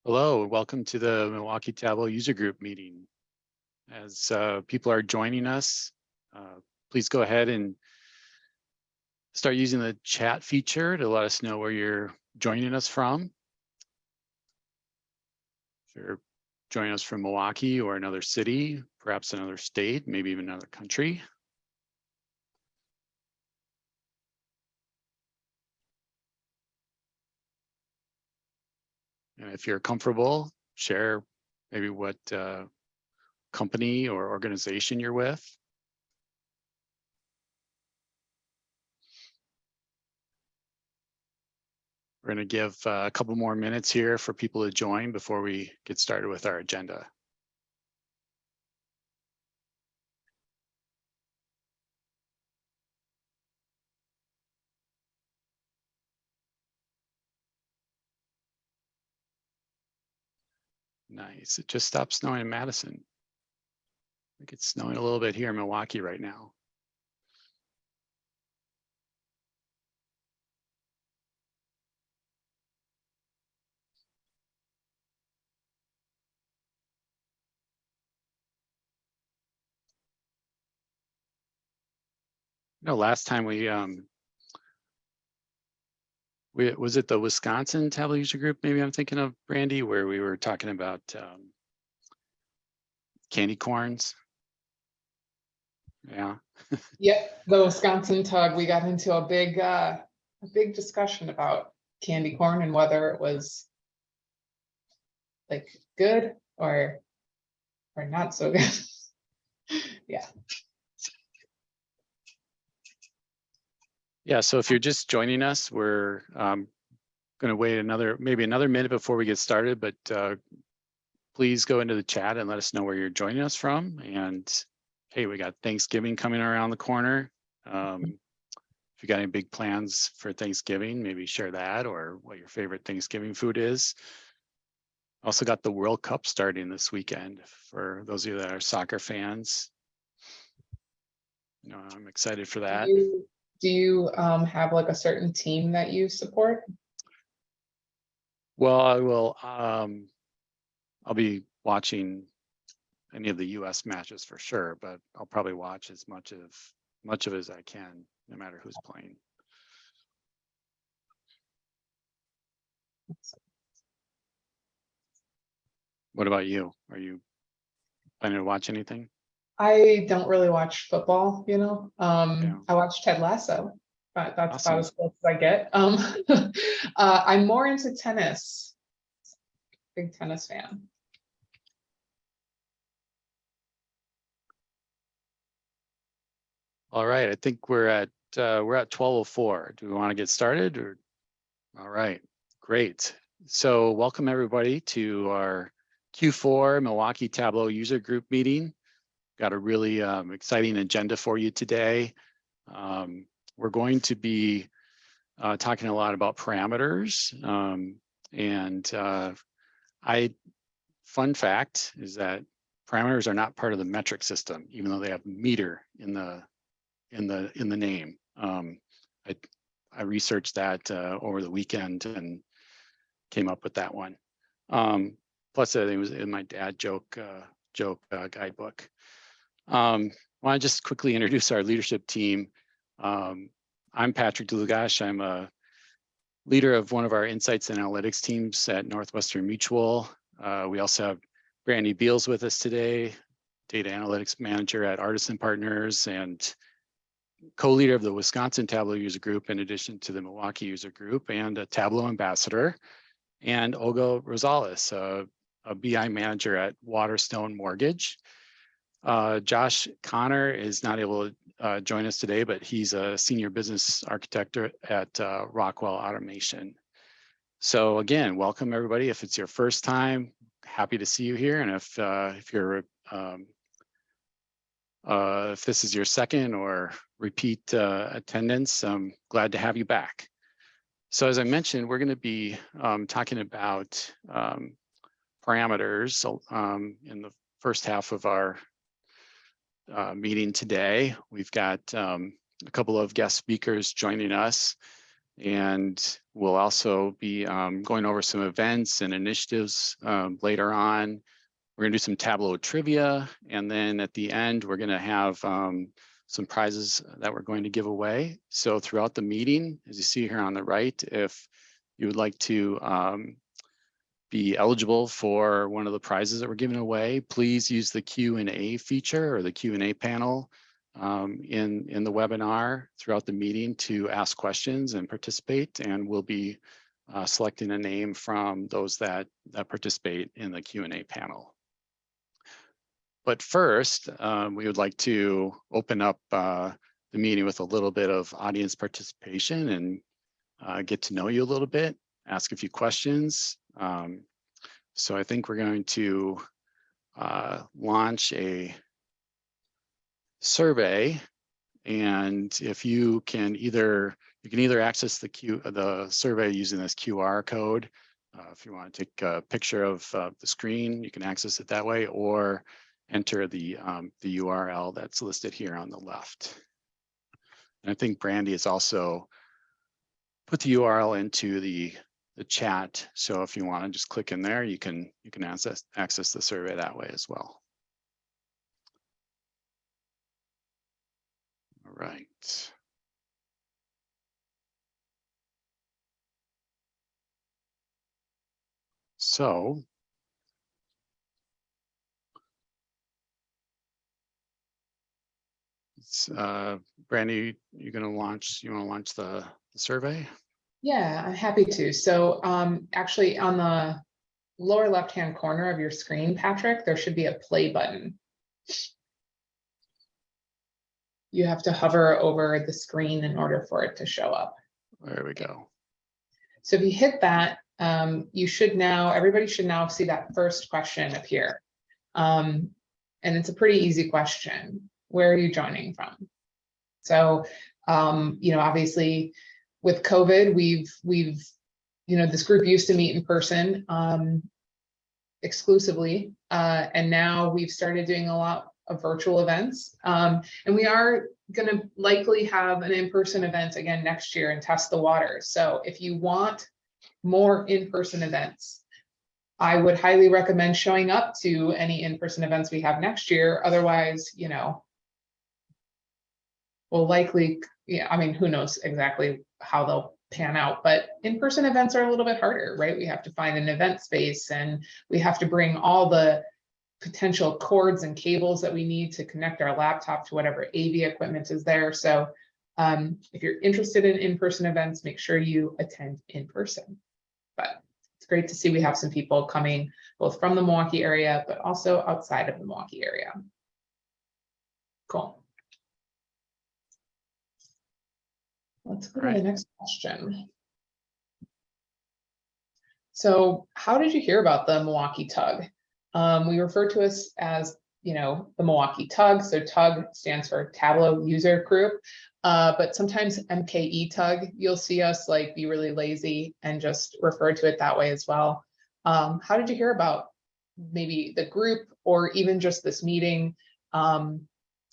Hello, welcome to the Milwaukee Tableau user group meeting. As people are joining us, please go ahead and start using the chat feature to let us know where you're joining us from. If you're joining us from Milwaukee or another city, perhaps another state, maybe even another country. And if you're comfortable, share maybe what company or organization you're with. We're going to give a couple more minutes here for people to join before we get started with our agenda. Nice. It just stopped snowing in Madison. I think it's snowing a little bit here in Milwaukee right now. No, last time we was it the Wisconsin Tableau user group? Maybe I'm thinking of, Brandy, where we were talking about candy corns. Yeah. Yep, the Wisconsin tug. We got into a big discussion about candy corn and whether it was like good or not so good. Yeah. Yeah. So if you're just joining us, we're going to wait maybe another minute before we get started, but please go into the chat and let us know where you're joining us from. And hey, we got Thanksgiving coming around the corner. If you got any big plans for Thanksgiving, maybe share that or what your favorite Thanksgiving food is. Also got the World Cup starting this weekend for those of you that are soccer fans. I'm excited for that. Do you have like a certain team that you support? Well, I will. I'll be watching any of the U.S. matches for sure, but I'll probably watch as much of it as I can, no matter who's playing. What about you? Are you planning to watch anything? I don't really watch football, Yeah. I watch Ted Lasso, but that's Awesome. about as close as I get. I'm more into tennis. Big tennis fan. All right, I think we're at 12:04. Do we want to get started? Or all right, great. So welcome everybody to our Q4 Milwaukee Tableau user group meeting. Got a really exciting agenda for you today. We're going to be talking a lot about parameters. Fun fact is that parameters are not part of the metric system, even though they have meter in the name. I researched that over the weekend and came up with that one. Plus, it was in my dad joke guidebook. I want to just quickly introduce our leadership team. I'm Patrick Dlugash. I'm a leader of one of our insights and analytics teams at Northwestern Mutual. We also have Brandy Beals with us today, data analytics manager at Artisan Partners and co-leader of the Wisconsin Tableau user group, in addition to the Milwaukee user group, and a Tableau ambassador. And Olga Rosales, a BI manager at Waterstone Mortgage. Josh Connor is not able to join us today, but he's a senior business architect at Rockwell Automation. So again, welcome everybody. If it's your first time, happy to see you here. And if this is your second or repeat attendance, I'm glad to have you back. So as I mentioned, we're going to be talking about parameters in the first half of our meeting today. We've got a couple of guest speakers joining us, and We'll also be going over some events and initiatives later on. We're gonna do some Tableau trivia, and then at the end, we're gonna have some prizes that we're going to give away. So throughout the meeting, as you see here on the right, if you would like to be eligible for one of the prizes that we're giving away, please use the Q&A feature or the Q&A panel in the webinar throughout the meeting to ask questions and participate, and we'll be selecting a name from those that participate in the Q&A panel. But first, we would like to open up the meeting with a little bit of audience participation and get to know you a little bit, ask a few questions. So I think we're going to launch a survey, and if you can either access the survey using this QR code. If you want to take a picture of the screen, you can access it that way, or enter the URL that's listed here on the left. And I think Brandy has also put the URL into the chat. So if you want to just click in there, you can access the survey that way as well. All right. So it's, Brandy, you want to launch the survey? Yeah, I'm happy to. So actually on the lower left-hand corner of your screen, Patrick, there should be a play button. You have to hover over the screen in order for it to show up. There we go. So if you hit that, everybody should now see that first question appear. And it's a pretty easy question. Where are you joining from? So, obviously with COVID, this group used to meet in person exclusively, and now we've started doing a lot of virtual events. And we are going to likely have an in-person event again next year and test the waters. So if you want more in-person events, I would highly recommend showing up to any in-person events we have next year. Otherwise, we'll likely, who knows exactly how they'll pan out, but in-person events are a little bit harder, right? We have to find an event space, and we have to bring all the potential cords and cables that we need to connect our laptop to whatever AV equipment is there. So if you're interested in in-person events, make sure you attend in person. But it's great to see we have some people coming both from the Milwaukee area, but also outside of the Milwaukee area. Cool. Let's go to the next question. So how did you hear about the Milwaukee Tug? We refer to us as, the Milwaukee Tug. So Tug stands for Tableau User Group. But sometimes MKE Tug, you'll see us be really lazy and just refer to it that way as well. How did you hear about maybe the group or even just this meeting?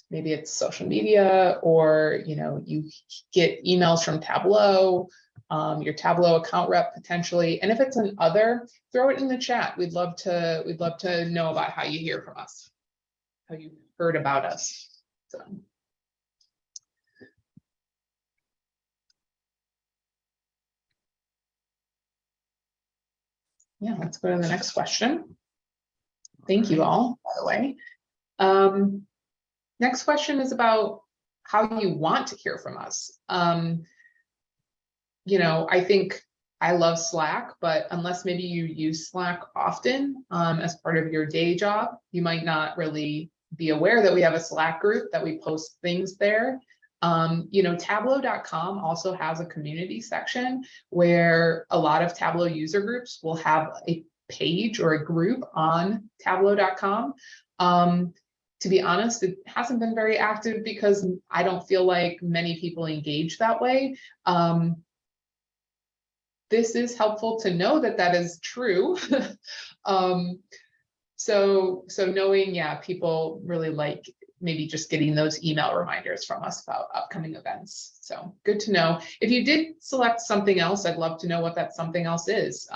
Maybe it's social media, or you get emails from Tableau, your Tableau account rep potentially. And if it's an other, throw it in the chat. We'd love to know about how you hear from us, how you heard about us. So. Yeah, let's go to the next question. Thank you all, by the way. Next question is about how you want to hear from us. I think I love Slack, but unless maybe you use Slack often as part of your day job, you might not really be aware that we have a Slack group, that we post things there. Tableau.com also has a community section where a lot of Tableau user groups will have a page or a group on Tableau.com. To be honest, it hasn't been very active because I don't feel like many people engage that way. This is helpful to know that is true. So knowing, people really like maybe just getting those email reminders from us about upcoming events. So good to know. If you did select something else, I'd love to know what that something else is.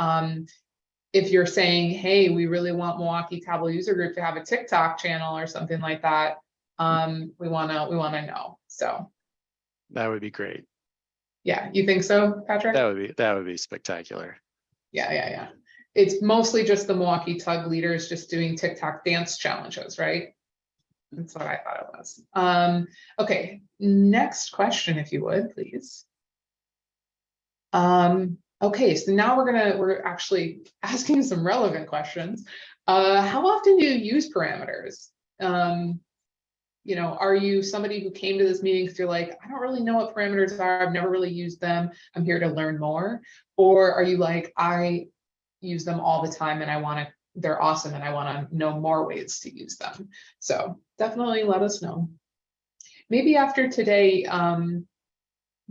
If you're saying, hey, we really want Milwaukee Tableau user group to have a TikTok channel or something like that, we wanna know. So that would be great. Yeah, you think so, Patrick? That would be spectacular. Yeah. It's mostly just the Milwaukee Tug leaders just doing TikTok dance challenges, right? That's what I thought it was. Okay, next question, if you would, please. Okay, so now we're actually asking some relevant questions. How often do you use parameters? You know, are you somebody who came to this meeting because you're like, I don't really know what parameters are, I've never really used them, I'm here to learn more? Or are you like, I use them all the time and they're awesome and I want to know more ways to use them? So definitely let us know. Maybe after today,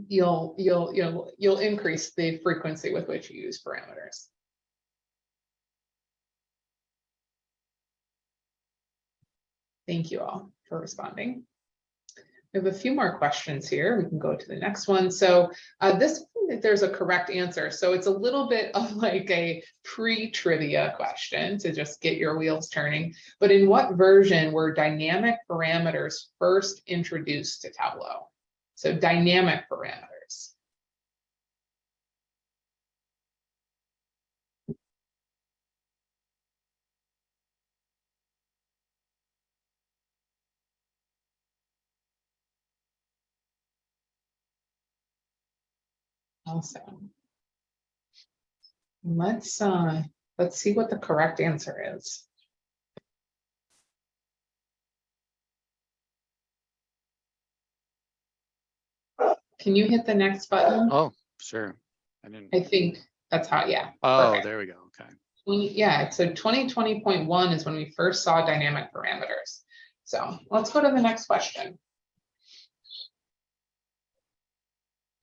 you'll increase the frequency with which you use parameters. Thank you all for responding. We have a few more questions here. We can go to the next one. So this one, there's a correct answer. So it's a little bit of like a pre-trivia question to just get your wheels turning. But in what version were dynamic parameters first introduced to Tableau? So dynamic parameters. Awesome. Let's see what the correct answer is. Can you hit the next button? Oh, sure. I think that's how, yeah. Oh, perfect. there we go. Okay. Yeah, so 2020.1 is when we first saw dynamic parameters. So let's go to the next question.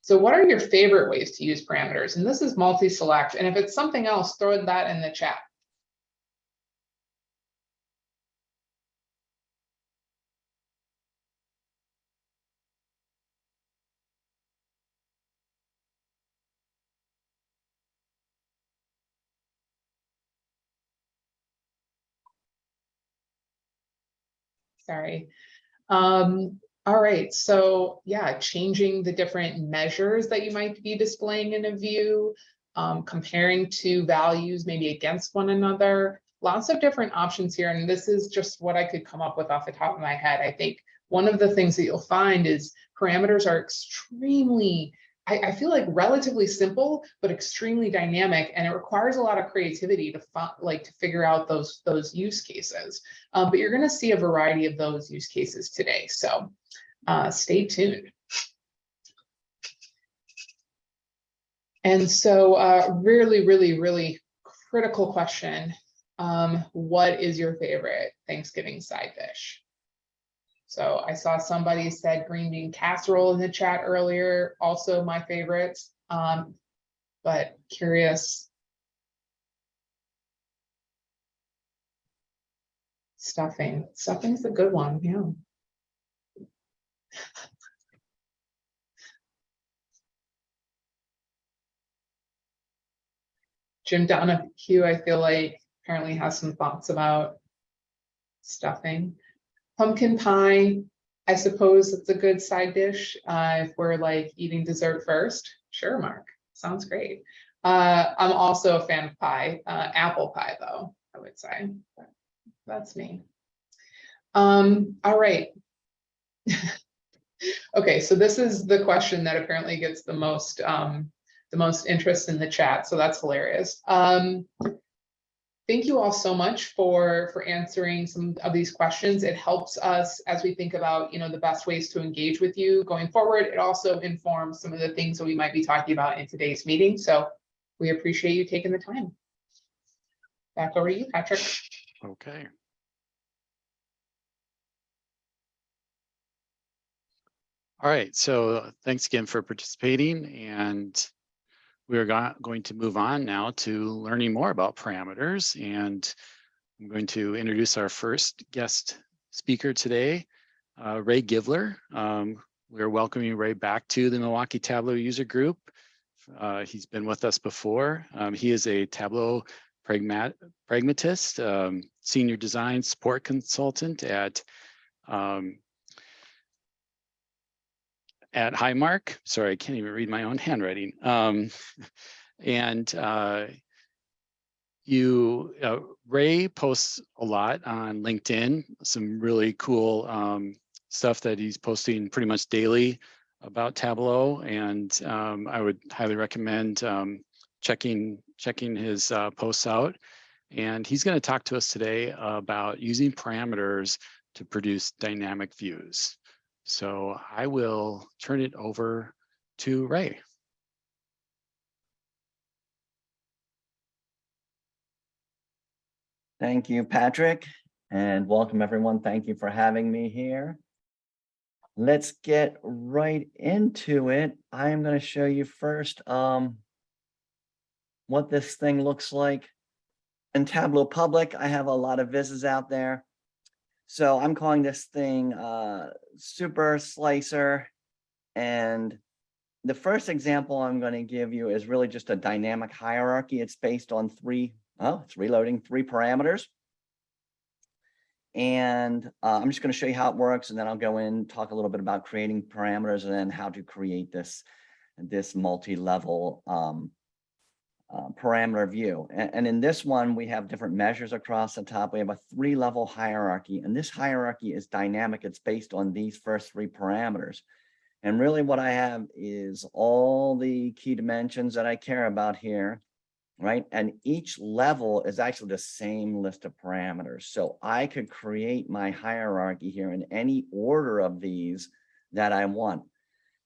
So what are your favorite ways to use parameters? And this is multi-select. And if it's something else, throw that in the chat. Sorry. All right, so yeah, changing the different measures that you might be displaying in a view, comparing two values maybe against one another, lots of different options here. And this is just what I could come up with off the top of my head. I think one of the things that you'll find is parameters are extremely, I feel like relatively simple, but extremely dynamic, and it requires a lot of creativity to figure out those use cases. But you're going to see a variety of those use cases today. So stay tuned. And so really critical question. What is your favorite Thanksgiving side dish? So I saw somebody said green bean casserole in the chat earlier, also my favorite, but curious. Stuffing's a good one, yeah. Jim Donahue, I feel like, apparently has some thoughts about stuffing. Pumpkin pie, I suppose it's a good side dish if we're like eating dessert first. Sure, Mark, sounds great. I'm also a fan of pie, apple pie though, I would say. That's me. All right. Okay, so this is the question that apparently gets the most interest in the chat, so that's hilarious. Thank you all so much for answering some of these questions. It helps us as we think about, the best ways to engage with you going forward. It also informs some of the things that we might be talking about in today's meeting. So we appreciate you taking the time. Back over to you, Patrick. Okay. All right, so thanks again for participating, and we're going to move on now to learning more about parameters, and I'm going to introduce our first guest speaker today, Ray Givler. We're welcoming Ray back to the Milwaukee Tableau user group. He's been with us before. He is a Tableau pragmatist, senior design support consultant at Highmark. Sorry, I can't even read my own handwriting. Ray posts a lot on LinkedIn, some really cool stuff that he's posting pretty much daily about Tableau, and I would highly recommend checking his posts out. And he's going to talk to us today about using parameters to produce dynamic views. So I will turn it over to Ray. Thank you, Patrick, and welcome everyone. Thank you for having me here. Let's get right into it. I am going to show you first what this thing looks like in Tableau Public. I have a lot of vizzes out there. So I'm calling this thing Super Slicer. And the first example I'm going to give you is really just a dynamic hierarchy. It's based on it's reloading 3 parameters. And I'm just going to show you how it works, and then I'll go in, talk a little bit about creating parameters, and then how to create this multi-level parameter view. And in this one, we have different measures across the top. We have a 3-level hierarchy, and this hierarchy is dynamic. It's based on these first 3 parameters. And really what I have is all the key dimensions that I care about here, right? And each level is actually the same list of parameters. So I could create my hierarchy here in any order of these that I want.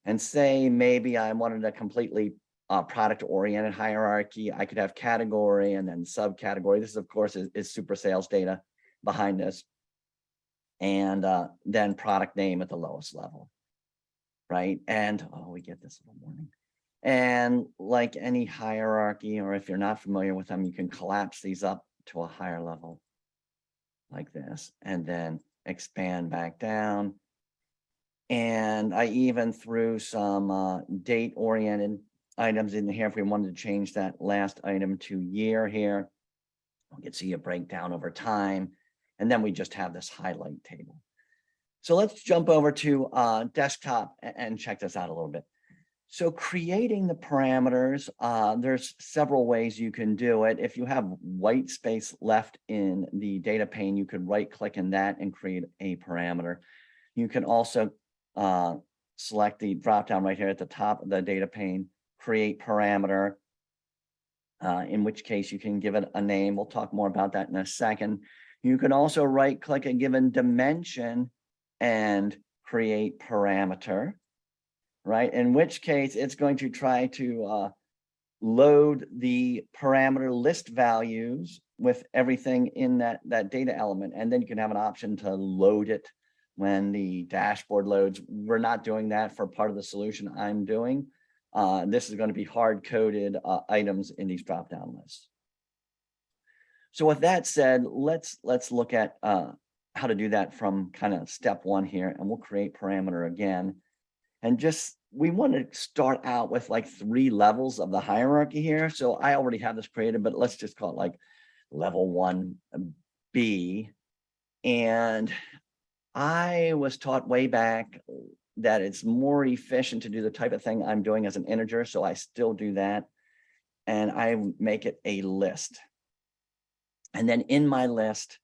And say maybe I wanted a completely product-oriented hierarchy. I could have category and then subcategory. This, of course, is super sales data behind this. And then product name at the lowest level, right? And, we get this little warning. And like any hierarchy, or if you're not familiar with them, you can collapse these up to a higher level like this, and then expand back down. And I even threw some date-oriented items in here if we wanted to change that last item to year here. We can see a breakdown over time, and then we just have this highlight table. So let's jump over to desktop and check this out a little bit. So creating the parameters, there's several ways you can do it. If you have white space left in the data pane, you could right-click in that and create a parameter. You can also select the drop-down right here at the top of the data pane, create parameter, in which case you can give it a name. We'll talk more about that in a second. You can also right-click a given dimension and create parameter, right? In which case it's going to try to load the parameter list values with everything in that data element. And then you can have an option to load it when the dashboard loads. We're not doing that for part of the solution I'm doing. This is going to be hard-coded items in these drop-down lists. So with that said, let's look at how to do that from kind of step 1 here, and we'll create parameter again. And we want to start out with like 3 levels of the hierarchy here. So I already have this created, but let's just call it like level 1B. And I was taught way back that it's more efficient to do the type of thing I'm doing as an integer. So I still do that. And I make it a list. And then in my list,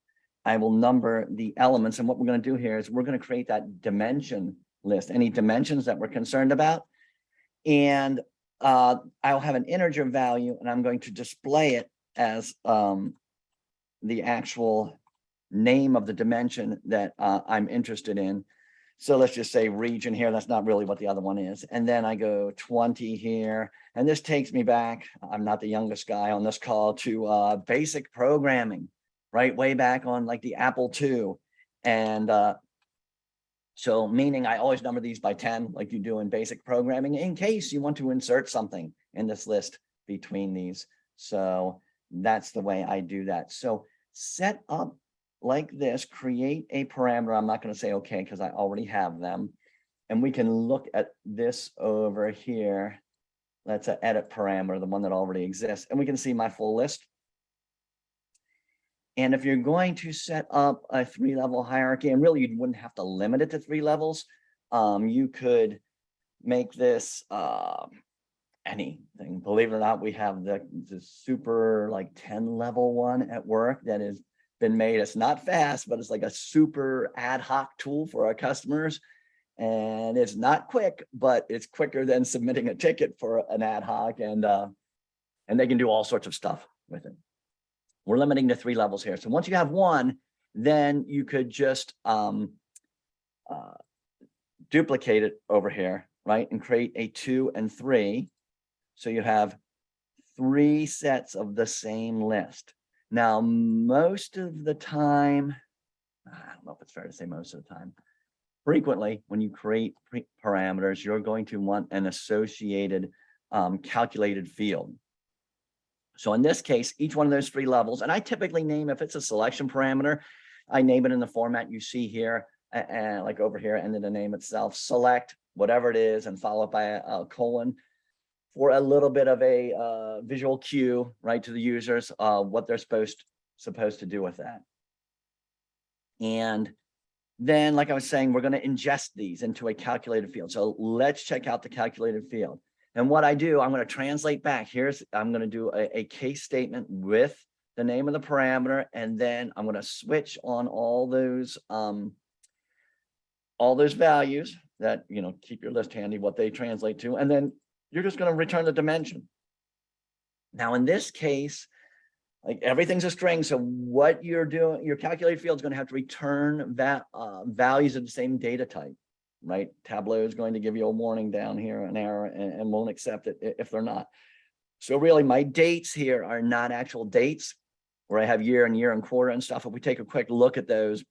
I will number the elements. And what we're going to do here is we're going to create that dimension list, any dimensions that we're concerned about. And I'll have an integer value, and I'm going to display it as the actual name of the dimension that I'm interested in. So let's just say region here. That's not really what the other one is. And then I go 20 here. And this takes me back, I'm not the youngest guy on this call, to basic programming, right? Way back on like the Apple II. And so meaning I always number these by 10, like you do in basic programming, in case you want to insert something in this list between these. So that's the way I do that. So set up like this, create a parameter. I'm not going to say okay because I already have them. And we can look at this over here. That's an edit parameter, the one that already exists. And we can see my full list. And if you're going to set up a 3-level hierarchy, and really you wouldn't have to limit it to 3 levels, you could make this anything. Believe it or not, we have the super like 10-level one at work that has been made. It's not fast, but it's like a super ad hoc tool for our customers. And it's not quick, but it's quicker than submitting a ticket for an ad hoc, and they can do all sorts of stuff with it. We're limiting to 3 levels here. So once you have one, then you could just duplicate it over here, right? And create a 2 and 3. So you have 3 sets of the same list. Now, most of the time, I don't know if it's fair to say most of the time, frequently, when you create parameters, you're going to want an associated calculated field. So in this case, each one of those 3 levels, and I typically name, if it's a selection parameter, I name it in the format you see here, and like over here, and then the name itself, select whatever it is, and followed by a colon for a little bit of a visual cue, right, to the users, what they're supposed to do with that. And then, like I was saying, we're going to ingest these into a calculated field. So let's check out the calculated field. And what I do, I'm going to translate back. I'm going to do a case statement with the name of the parameter, and then I'm going to switch on all those values that, keep your list handy, what they translate to, and then you're just going to return the dimension. Now, in this case, like everything's a string. So what you're doing, your calculated field is going to have to return that values of the same data type, right? Tableau is going to give you a warning down here, an error, and won't accept it if they're not. So really my dates here are not actual dates where I have year and quarter and stuff. If we take a quick look at those,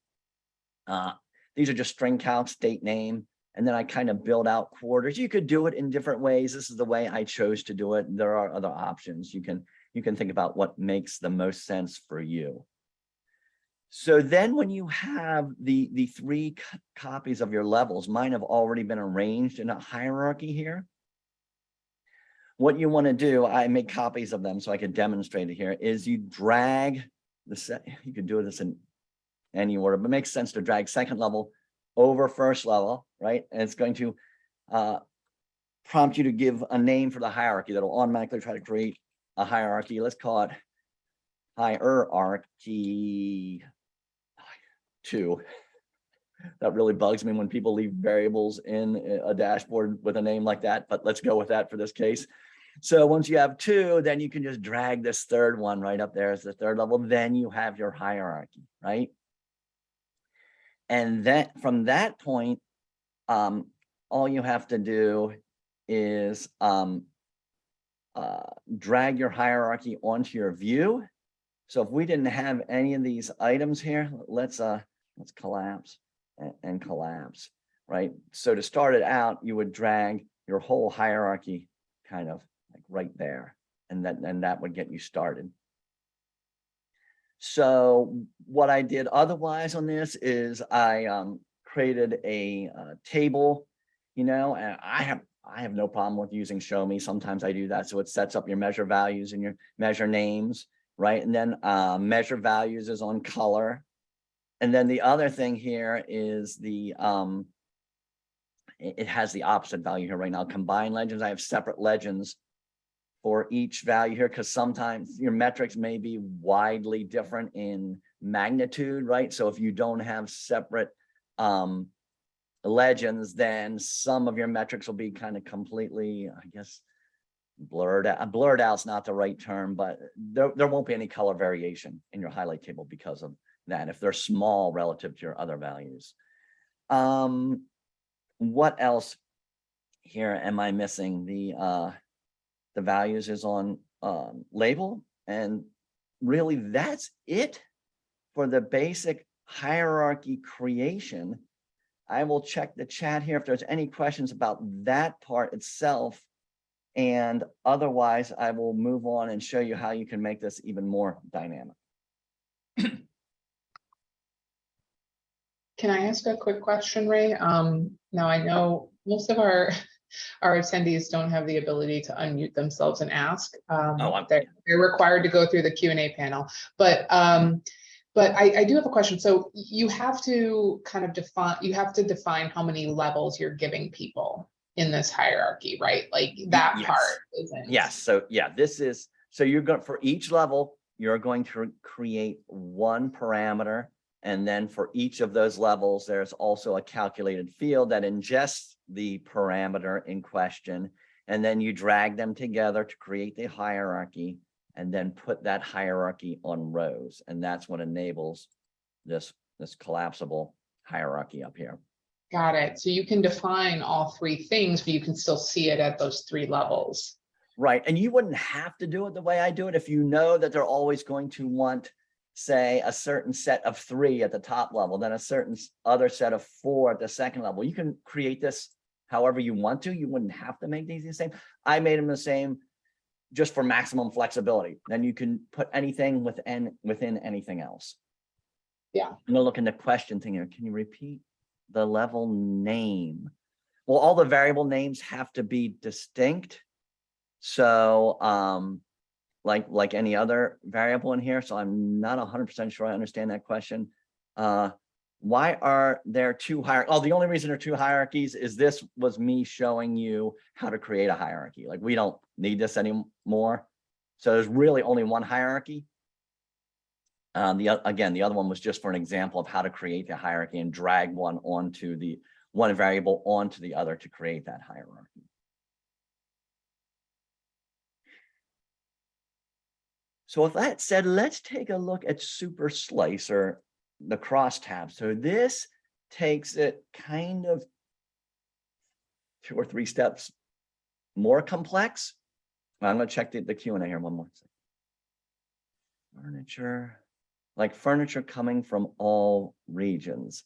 these are just string counts, date name, and then I kind of build out quarters. You could do it in different ways. This is the way I chose to do it. There are other options. You can think about what makes the most sense for you. So then when you have the 3 copies of your levels, mine have already been arranged in a hierarchy here. What you want to do, I make copies of them so I can demonstrate it here, is you drag the set. You could do this in any order, but it makes sense to drag second level over first level, right? And it's going to prompt you to give a name for the hierarchy that'll automatically try to create a hierarchy. Let's call it hierarchy 2. That really bugs me when people leave variables in a dashboard with a name like that, but let's go with that for this case. So once you have 2, then you can just drag this 3rd one right up there as the 3rd level. Then you have your hierarchy, right? And then from that point, all you have to do is drag your hierarchy onto your view. So if we didn't have any of these items here, let's collapse and collapse, right? So to start it out, you would drag your whole hierarchy kind of like right there, and that would get you started. So what I did otherwise on this is I created a table, and I have no problem with using show me. Sometimes I do that. So it sets up your measure values and your measure names, right? And then measure values is on color. And then the other thing here is it has the opposite value here right now. Combine legends. I have separate legends for each value here, because sometimes your metrics may be widely different in magnitude, right? So if you don't have separate legends, then some of your metrics will be kind of completely, I guess, blurred out. Blurred out is not the right term, but there won't be any color variation in your highlight table because of that, if they're small relative to your other values. What else here am I missing? The values is on label, and really that's it for the basic hierarchy creation. I will check the chat here if there's any questions about that part itself, and otherwise I will move on and show you how you can make this even more dynamic. Can I ask a quick question, Ray? Now I know most of our attendees don't have the ability to unmute themselves and ask. They're required to go through the Q&A panel, but I do have a question. So you have to kind of define how many levels you're giving people in this hierarchy, right? Like that Yes. part isn't. Yes. So yeah, so you're going for each level, you're going to create one parameter. And then for each of those levels, there's also a calculated field that ingests the parameter in question. And then you drag them together to create the hierarchy and then put that hierarchy on rows. And that's what enables this collapsible hierarchy up here. Got it. So you can define all three things, but you can still see it at those three levels. Right. And you wouldn't have to do it the way I do it if you know that they're always going to want, say, a certain set of 3 at the top level, then a certain other set of 4 at the second level. You can create this however you want to. You wouldn't have to make these the same. I made them the same just for maximum flexibility. Then you can put anything within anything else. Yeah. I'm gonna look in the question thing here. Can you repeat the level name? Well, all the variable names have to be distinct. So like any other variable in here. So I'm not 100% sure I understand that question. Why are there 2 hierarchies? Oh, the only reason there are 2 hierarchies is this was me showing you how to create a hierarchy. Like we don't need this anymore. So there's really only one hierarchy. Again, the other one was just for an example of how to create the hierarchy and drag one variable onto the other to create that hierarchy. So with that said, let's take a look at Super Slicer, the crosstab. So this takes it kind of 2 or 3 steps more complex. I'm going to check the Q&A here one more second. Furniture, like furniture coming from all regions.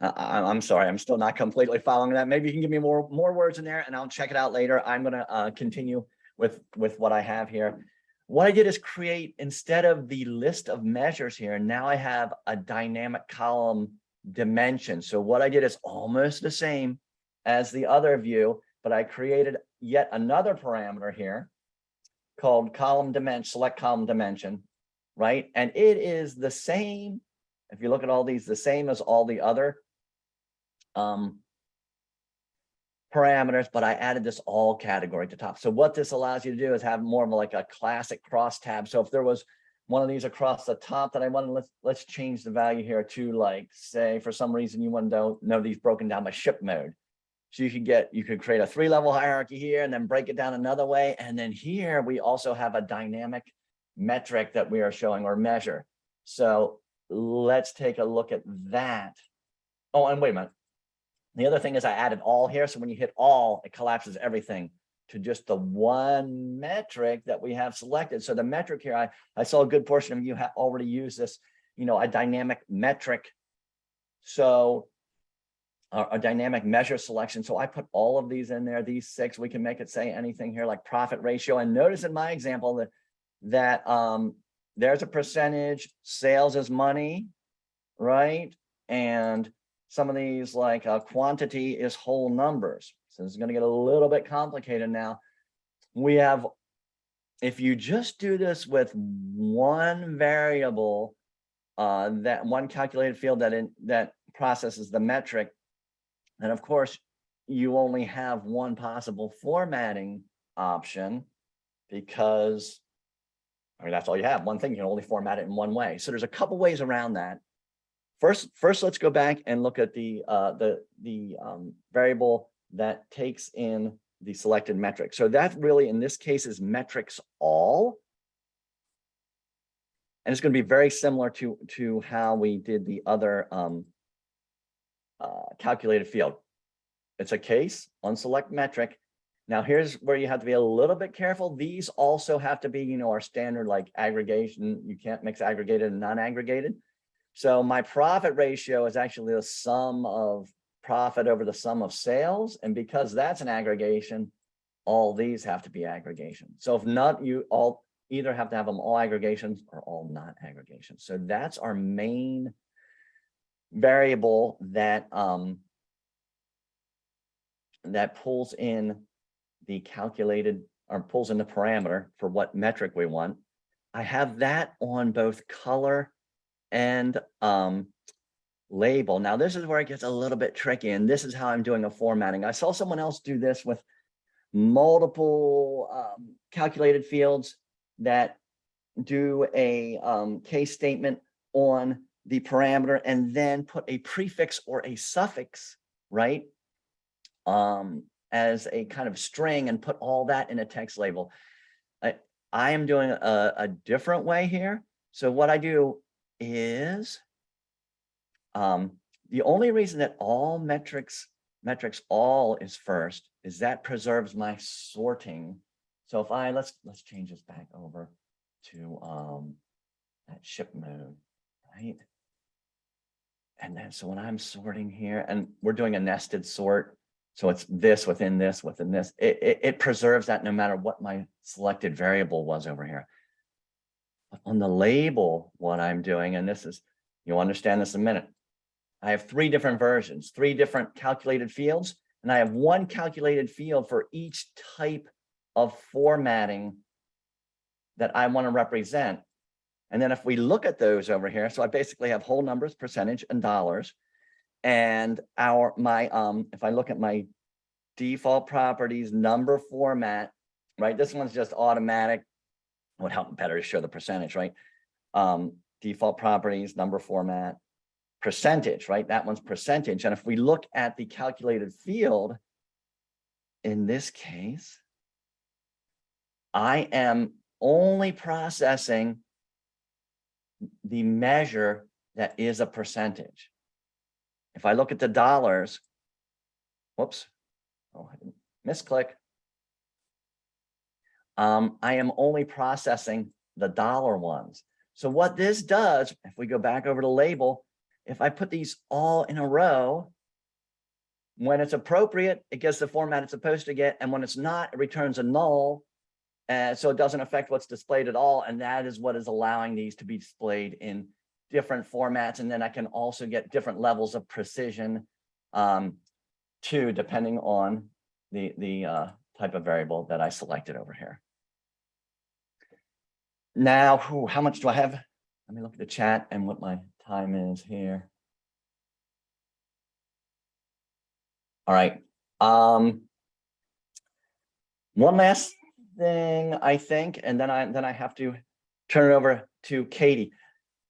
I'm sorry, I'm still not completely following that. Maybe you can give me more words in there and I'll check it out later. I'm going to continue with what I have here. What I did is create, instead of the list of measures here, now I have a dynamic column dimension. So what I did is almost the same as the other view, but I created yet another parameter here called column dimension, select column dimension, right? And it is the same, if you look at all these, the same as all the other parameters, but I added this all category at the top. So what this allows you to do is have more of like a classic crosstab. So if there was one of these across the top that I wanted, let's change the value here to, like, say for some reason you want to know these broken down by ship mode. So you could create a 3-level hierarchy here and then break it down another way. And then here we also have a dynamic metric that we are showing, or measure. So let's take a look at that. Oh, and wait a minute. The other thing is I added all here. So when you hit all, it collapses everything to just the one metric that we have selected. So the metric here, I saw a good portion of you have already used this, a dynamic metric. So a dynamic measure selection. So I put all of these in there, these 6, we can make it say anything here like profit ratio. And notice in my example that there's a percentage, sales is money, right? And some of these, like quantity is whole numbers. So this is going to get a little bit complicated now. We have, if you just do this with one variable, that one calculated field that processes the metric, then of course you only have one possible formatting option, because that's all you have. One thing, you can only format it in one way. So there's a couple ways around that. First, let's go back and look at the variable that takes in the selected metric. So that really, in this case, is metrics all. And it's going to be very similar to how we did the other calculated field. It's a case on select metric. Now here's where you have to be a little bit careful. These also have to be, our standard like aggregation. You can't mix aggregated and non-aggregated. So my profit ratio is actually the sum of profit over the sum of sales. And because that's an aggregation, all these have to be aggregations. So if not, you all either have to have them all aggregations or all not aggregations. So that's our main variable that that pulls in the calculated or pulls in the parameter for what metric we want. I have that on both color and label. Now this is where it gets a little bit tricky, and this is how I'm doing a formatting. I saw someone else do this with multiple calculated fields that do a case statement on the parameter and then put a prefix or a suffix, right? As a kind of string and put all that in a text label. I am doing a different way here. So what I do is the only reason that all metrics all is first is that preserves my sorting. So if let's change this back over to that ship mode, right? And then so when I'm sorting here, and we're doing a nested sort, so it's this within this within this, it preserves that no matter what my selected variable was over here. But on the label, what I'm doing, and this is, you'll understand this in a minute, I have 3 different versions, 3 different calculated fields, and I have 1 calculated field for each type of formatting that I want to represent. And then if we look at those over here, so I basically have whole numbers, percentage, and dollars. And if I look at my default properties number format, right? This one's just automatic. It would help better to show the percentage, right? Default properties, number format, percentage, right? That one's percentage. And if we look at the calculated field, in this case, I am only processing the measure that is a percentage. If I look at the dollars, whoops, oh, I didn't misclick. I am only processing the dollar ones. So what this does, if we go back over to label, if I put these all in a row, when it's appropriate, it gets the format it's supposed to get. And when it's not, it returns a null. So it doesn't affect what's displayed at all. And that is what is allowing these to be displayed in different formats. And then I can also get different levels of precision too, depending on the type of variable that I selected over here. Now, how much do I have? Let me look at the chat and what my time is here. All right. One last thing, I think, and then I have to turn it over to Katie.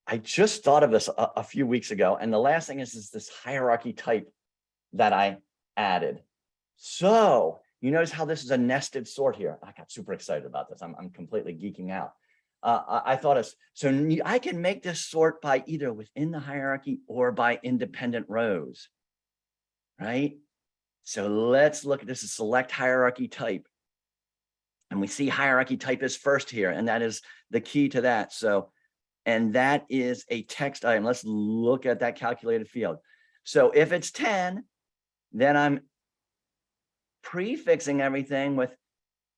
I just thought of this a few weeks ago, and the last thing is this hierarchy type that I added. So you notice how this is a nested sort here. I got super excited about this. I'm completely geeking out. I thought I can make this sort by either within the hierarchy or by independent rows, right? So let's look at this as select hierarchy type. And we see hierarchy type is first here, and that is the key to that. So, and that is a text item. Let's look at that calculated field. So if it's 10, then I'm prefixing everything with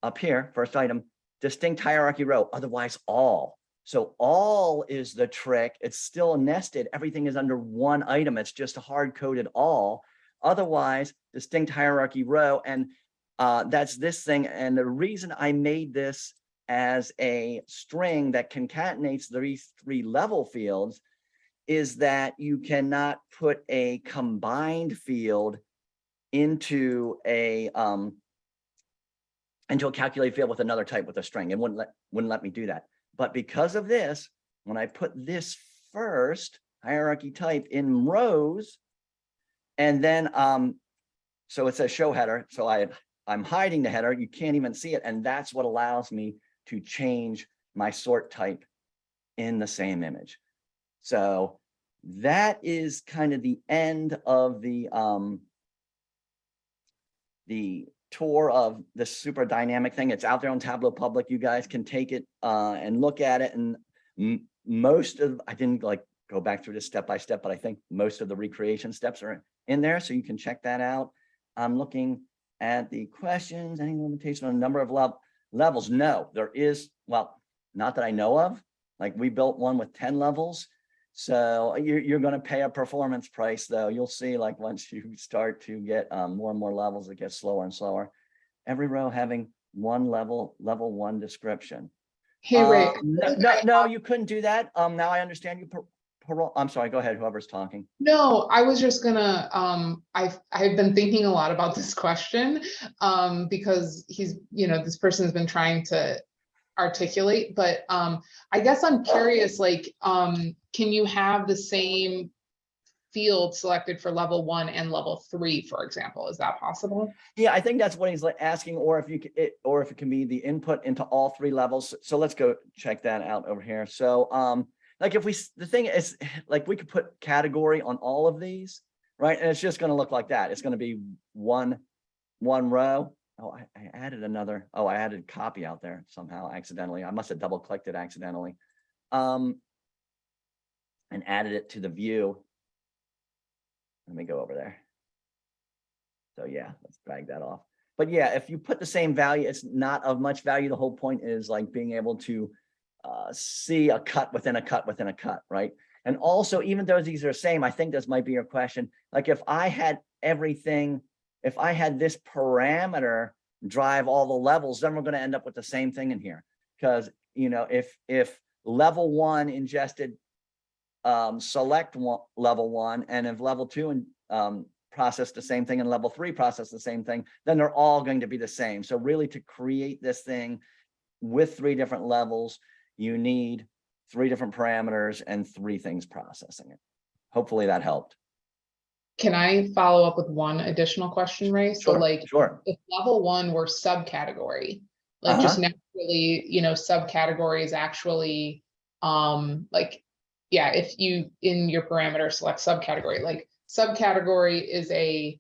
up here, first item, distinct hierarchy row, otherwise all. So all is the trick. It's still nested. Everything is under one item. It's just a hard-coded all. Otherwise, distinct hierarchy row. And that's this thing. And the reason I made this as a string that concatenates these 3 level fields is that you cannot put a combined field into a calculated field with another type with a string. It wouldn't let me do that. But because of this, when I put this first hierarchy type in rows, and then so it says show header. So I'm hiding the header. You can't even see it. And that's what allows me to change my sort type in the same image. So that is kind of the end of the tour of the super dynamic thing. It's out there on Tableau Public. You guys can take it and look at it. And most of, I didn't like go back through this step by step, but I think most of the recreation steps are in there, so you can check that out. I'm looking at the questions, any limitation on number of levels? No, there is, well, not that I know of. Like we built one with 10 levels. So you're going to pay a performance price though. You'll see like once you start to get more and more levels, it gets slower and slower. Every row having one level 1 description. Hey, Ray. No, you couldn't do that. Now I understand you. I'm sorry, go ahead, whoever's talking. No, I was just gonna, I've been thinking a lot about this question, because this person has been trying to articulate, but, I guess I'm curious, like, can you have the same field selected for level 1 and level 3, for example? Is that possible? Yeah, I think that's what he's asking, or if it can be the input into all 3 levels. So let's go check that out over here. So, like if the thing is, like we could put category on all of these, right? And it's just going to look like that. It's going to be one row. Oh, I added another. Oh, I added copy out there somehow accidentally. I must have double clicked it accidentally. And added it to the view. Let me go over there. So yeah, let's drag that off. But yeah, if you put the same value, it's not of much value. The whole point is like being able to see a cut within a cut within a cut, right? And also, even though these are the same, I think this might be your question. Like if I had everything, if I had this parameter drive all the levels, then we're going to end up with the same thing in here. Because, if level 1 ingested select level 1, and if level 2 and process the same thing, and level 3 process the same thing, then they're all going to be the same. So really, to create this thing with 3 different levels, you need 3 different parameters and 3 things processing it. Hopefully that helped. Can I follow up with one additional question, Ray? So like, Sure. if level 1 were subcategory, like just naturally, subcategories actually, like, yeah, if you in your parameter select subcategory, like subcategory is a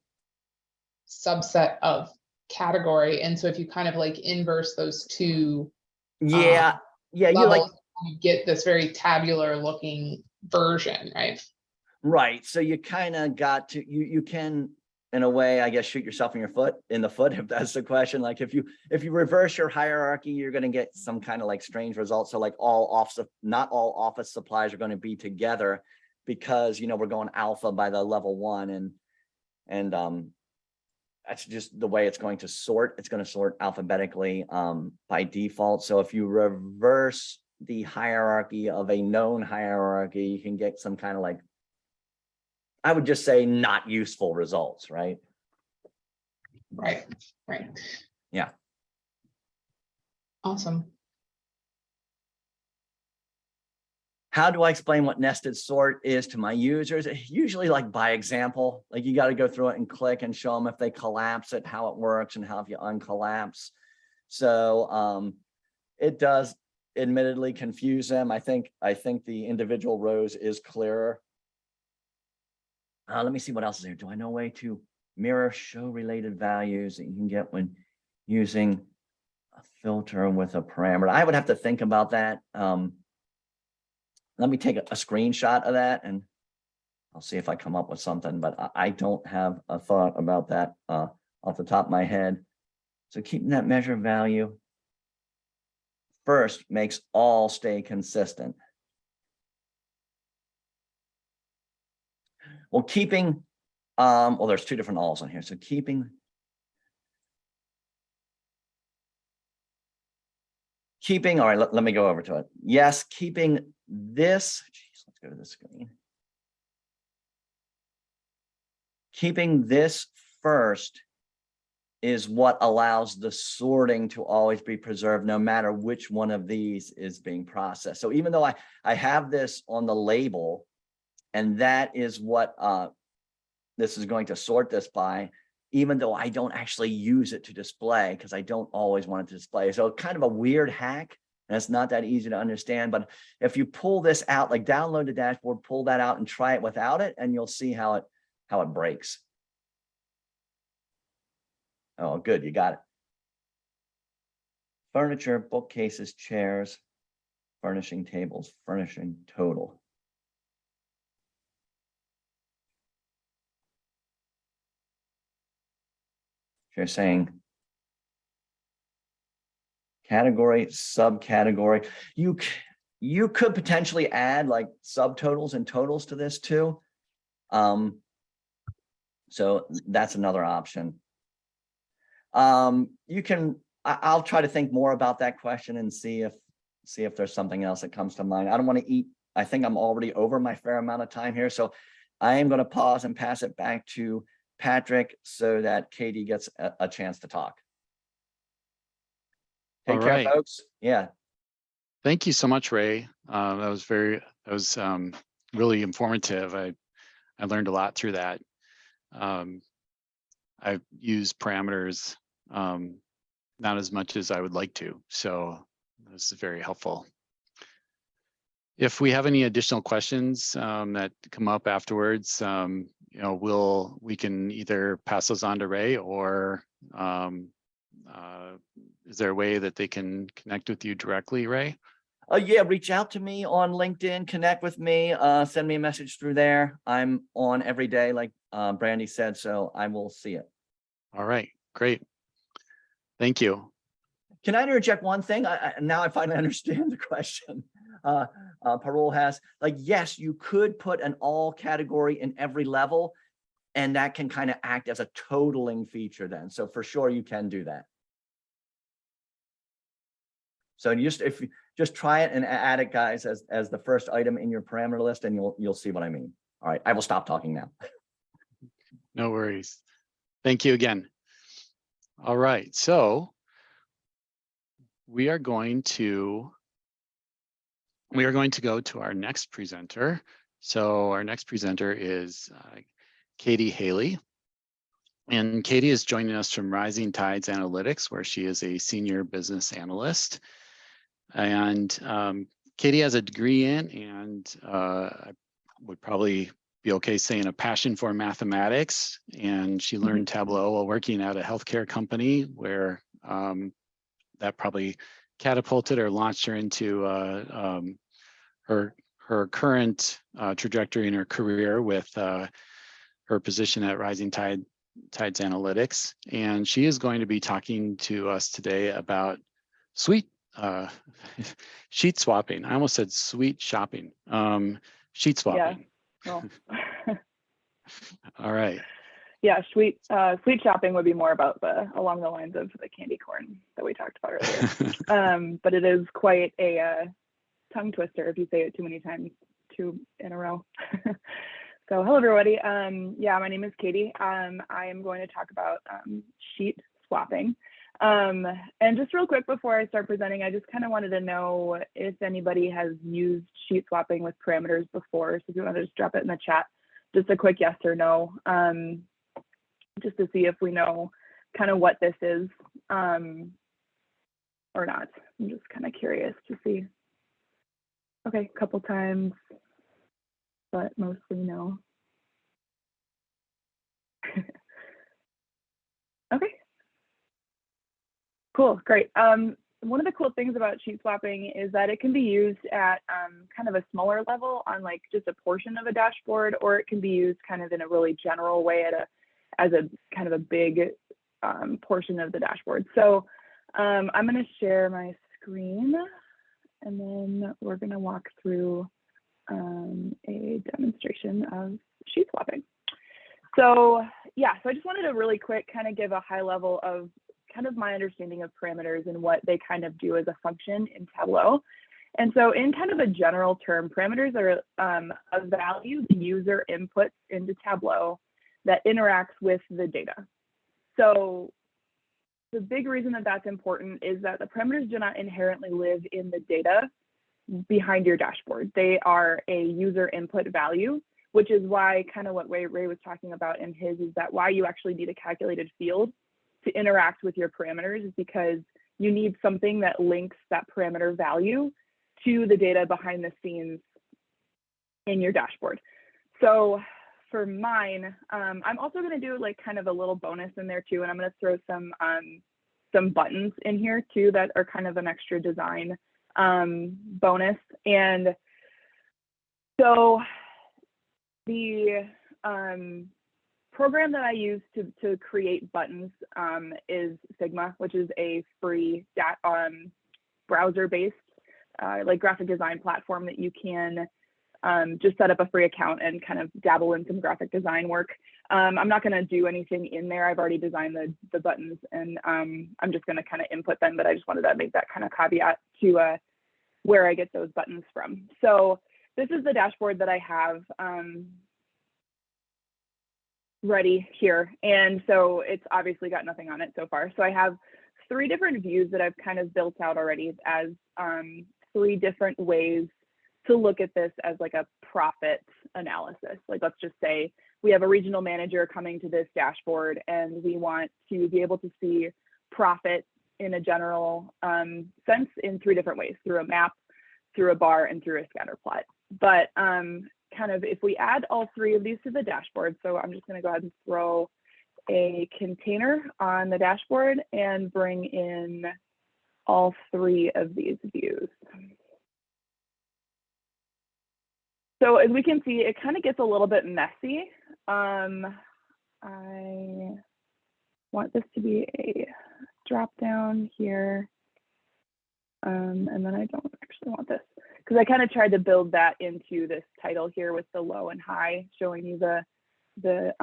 subset of category. And so if you kind of like inverse those 2 Yeah, levels, you get this very tabular looking version, right? Right. So you kind of got to, you can, in a way, I guess, shoot yourself in the foot, if that's the question. Like if you reverse your hierarchy, you're going to get some kind of like strange results. So like not all office supplies are going to be together, because, we're going alpha by the level 1, and that's just the way it's going to sort. It's going to sort alphabetically by default. So if you reverse the hierarchy of a known hierarchy, you can get some kind of like, I would just say, not useful results, right? Right. Yeah. Awesome. How do I explain what nested sort is to my users? Usually like by example, like you got to go through it and click and show them if they collapse it, how it works, and how if you uncollapse. So it does admittedly confuse them. I think the individual rows is clearer. Let me see what else is there. Do I know a way to mirror show related values that you can get when using a filter with a parameter? I would have to think about that. Let me take a screenshot of that and I'll see if I come up with something, but I don't have a thought about that off the top of my head. So keeping that measure value first makes all stay consistent. Well, keeping, well, there's 2 different alls on here. So keeping all right, let me go over to it. Yes, keeping this, geez, let's go to the screen. Keeping this first is what allows the sorting to always be preserved, no matter which one of these is being processed. So even though I have this on the label, and that is what this is going to sort this by, even though I don't actually use it to display, because I don't always want it to display. So kind of a weird hack, and it's not that easy to understand. But if you pull this out, like download the dashboard, pull that out and try it without it, and you'll see how it breaks. Oh, good, you got it. Furniture, bookcases, chairs, furnishing tables, furnishing total. you're saying category, subcategory, you could potentially add like subtotals and totals to this too. So that's another option. I'll try to think more about that question and see if there's something else that comes to mind. I don't want to eat. I think I'm already over my fair amount of time here. So I am going to pause and pass it back to Patrick so that Katie gets a chance to talk. Take All care, right. folks. Yeah. Thank you so much, Ray. That was really informative. I learned a lot through that. I've used parameters not as much as I would like to, so this is very helpful. If we have any additional questions that come up afterwards, we can either pass those on to Ray, or is there a way that they can connect with you directly, Ray? Yeah, reach out to me on LinkedIn, connect with me, send me a message through there. I'm on every day, like Brandy said, so I will see it. All right, great. Thank you. Can I interject one thing? Now I finally understand the question. Parole has, like, yes, you could put an all category in every level, and that can kind of act as a totaling feature then. So for sure you can do that. So if you just try it and add it, guys, as the first item in your parameter list, and you'll see what I mean. All right, I will stop talking now. No worries. Thank you again. All right, so we are going to go to our next presenter. So our next presenter is Katie Haley. And Katie is joining us from Rising Tides Analytics, where she is a senior business analyst. And Katie has a degree in, and I would probably be okay saying a passion for mathematics. And she learned Tableau while working at a healthcare company, where that probably catapulted or launched her into her current trajectory in her career with her position at Rising Tides Analytics. And she is going to be talking to us today about sheet swapping. I almost said sweet shopping. Sheet swapping. Yeah. Well. All right. Yeah, sweet shopping would be more about along the lines of the candy corn that we talked about earlier. But it is quite a tongue twister if you say it too many times, two in a row. So hello everybody. Yeah, my name is Katie. I am going to talk about sheet swapping. And just real quick before I start presenting, I just kind of wanted to know if anybody has used sheet swapping with parameters before. So if you want to just drop it in the chat, just a quick yes or no, just to see if we know kind of what this is or not. I'm just kind of curious to see. Okay, a couple times, but mostly no. Okay. Cool, great. One of the cool things about sheet swapping is that it can be used at kind of a smaller level on like just a portion of a dashboard, or it can be used kind of in a really general way as a kind of a big portion of the dashboard. So I'm going to share my screen, and then we're going to walk through a demonstration of sheet swapping. So yeah, so I just wanted to really quick kind of give a high level of kind of my understanding of parameters and what they kind of do as a function in Tableau. And so in kind of a general term, parameters are a value the user inputs into Tableau that interacts with the data. So the big reason that that's important is that the parameters do not inherently live in the data behind your dashboard. They are a user input value, which is why kind of what Ray was talking about in his is that why you actually need a calculated field to interact with your parameters is because you need something that links that parameter value to the data behind the scenes in your dashboard. So for mine, I'm also going to do like kind of a little bonus in there too, and I'm going to throw some buttons in here too that are kind of an extra design bonus. And so the program that I use to create buttons is Figma, which is a free browser-based like graphic design platform that you can just set up a free account and kind of dabble in some graphic design work. I'm not going to do anything in there. I've already designed the buttons, and I'm just going to kind of input them, but I just wanted to make that kind of caveat to where I get those buttons from. So this is the dashboard that I have ready here. And so it's obviously got nothing on it so far. So I have 3 different views that I've kind of built out already as 3 different ways to look at this as like a profit analysis. Like, let's just say we have a regional manager coming to this dashboard and we want to be able to see profit in a general sense in 3 different ways: through a map, through a bar, and through a scatter plot. But kind of if we add all 3 of these to the dashboard, so I'm just going to go ahead and throw a container on the dashboard and bring in all 3 of these views. So as we can see, it kind of gets a little bit messy. I want this to be a drop down here. And then I don't actually want this, because I kind of tried to build that into this title here with the low and high, showing you the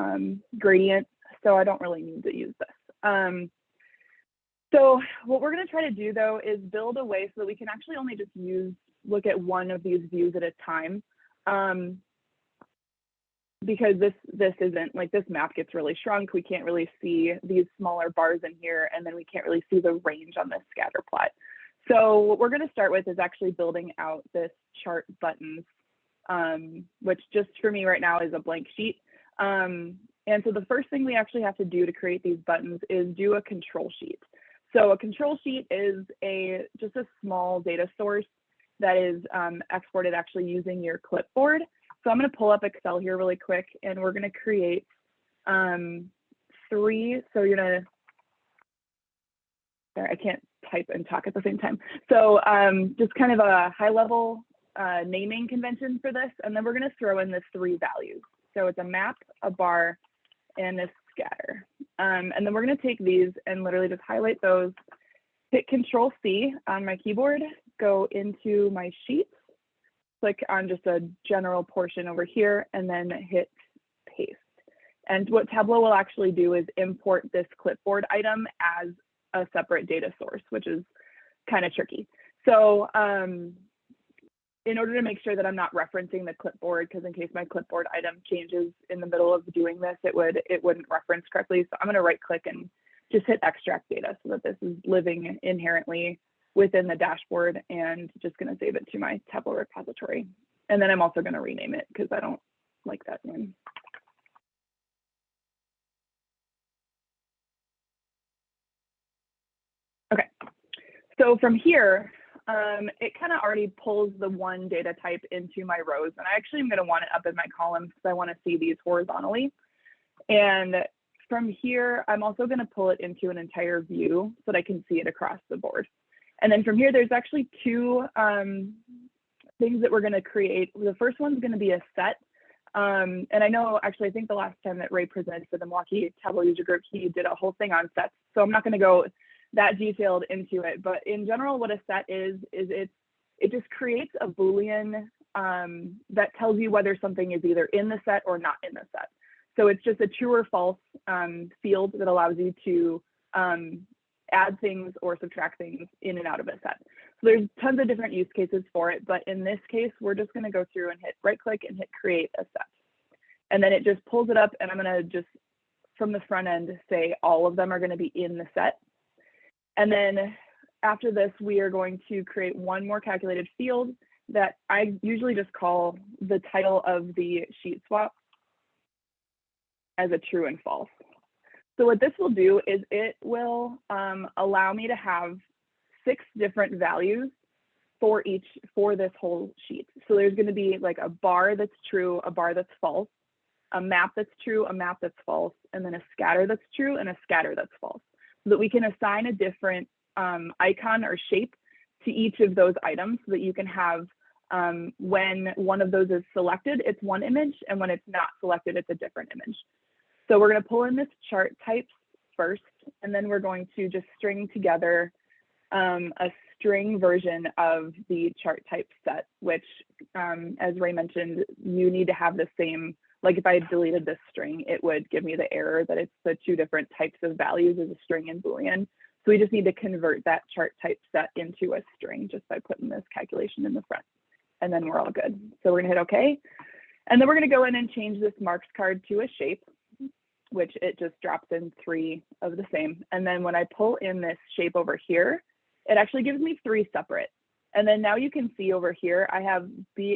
gradient. So I don't really need to use this. So what we're going to try to do, though, is build a way so that we can actually only just look at one of these views at a time. Because this isn't like, this map gets really shrunk. We can't really see these smaller bars in here, and then we can't really see the range on this scatter plot. So what we're going to start with is actually building out this chart buttons, which just for me right now is a blank sheet. And so the first thing we actually have to do to create these buttons is do a control sheet. So a control sheet is just a small data source that is exported actually using your clipboard. So I'm going to pull up Excel here really quick, and we're going to create 3. So you're going to, sorry, I can't type and talk at the same time. So just kind of a high level naming convention for this. And then we're going to throw in the 3 values. So it's a map, a bar, and a scatter. And then we're going to take these and literally just highlight those, hit Control C on my keyboard, go into my sheets, click on just a general portion over here, and then hit paste. And what Tableau will actually do is import this clipboard item as a separate data source, which is kind of tricky. So in order to make sure that I'm not referencing the clipboard, because in case my clipboard item changes in the middle of doing this, it wouldn't reference correctly. So I'm going to right click and just hit extract data so that this is living inherently within the dashboard, and just going to save it to my Tableau repository. And then I'm also going to rename it because I don't like that name. Okay, so from here, it kind of already pulls the one data type into my rows, and I actually am going to want it up in my columns because I want to see these horizontally. And from here, I'm also going to pull it into an entire view so that I can see it across the board. And then from here, there's actually 2 things that we're going to create. The first one's going to be a set. And I know, actually, I think the last time that Ray presented for the Milwaukee Tableau user group, he did a whole thing on sets. So I'm not going to go that detailed into it. But in general, what a set is it just creates a Boolean that tells you whether something is either in the set or not in the set. So it's just a true or false field that allows you to add things or subtract things in and out of a set. So there's tons of different use cases for it, but in this case, we're just going to go through and hit right click and hit create a set. And then it just pulls it up, and I'm going to just from the front end say all of them are going to be in the set. And then after this, we are going to create one more calculated field that I usually just call the title of the sheet swap as a true and false. So what this will do is it will allow me to have 6 different values for this whole sheet. So there's going to be like a bar that's true, a bar that's false, a map that's true, a map that's false, and then a scatter that's true and a scatter that's false, so that we can assign a different icon or shape to each of those items, so that you can have when one of those is selected, it's one image, and when it's not selected, it's a different image. So we're going to pull in this chart types first, and then we're going to just string together a string version of the chart type set, which, as Ray mentioned, you need to have the same, like if I had deleted this string, it would give me the error that it's the two different types of values as a string and Boolean. So we just need to convert that chart type set into a string just by putting this calculation in the front, and then we're all good. So we're gonna hit OK. And then we're gonna go in and change this marks card to a shape, which it just drops in 3 of the same. And then when I pull in this shape over here, it actually gives me 3 separate. And then now you can see over here, I have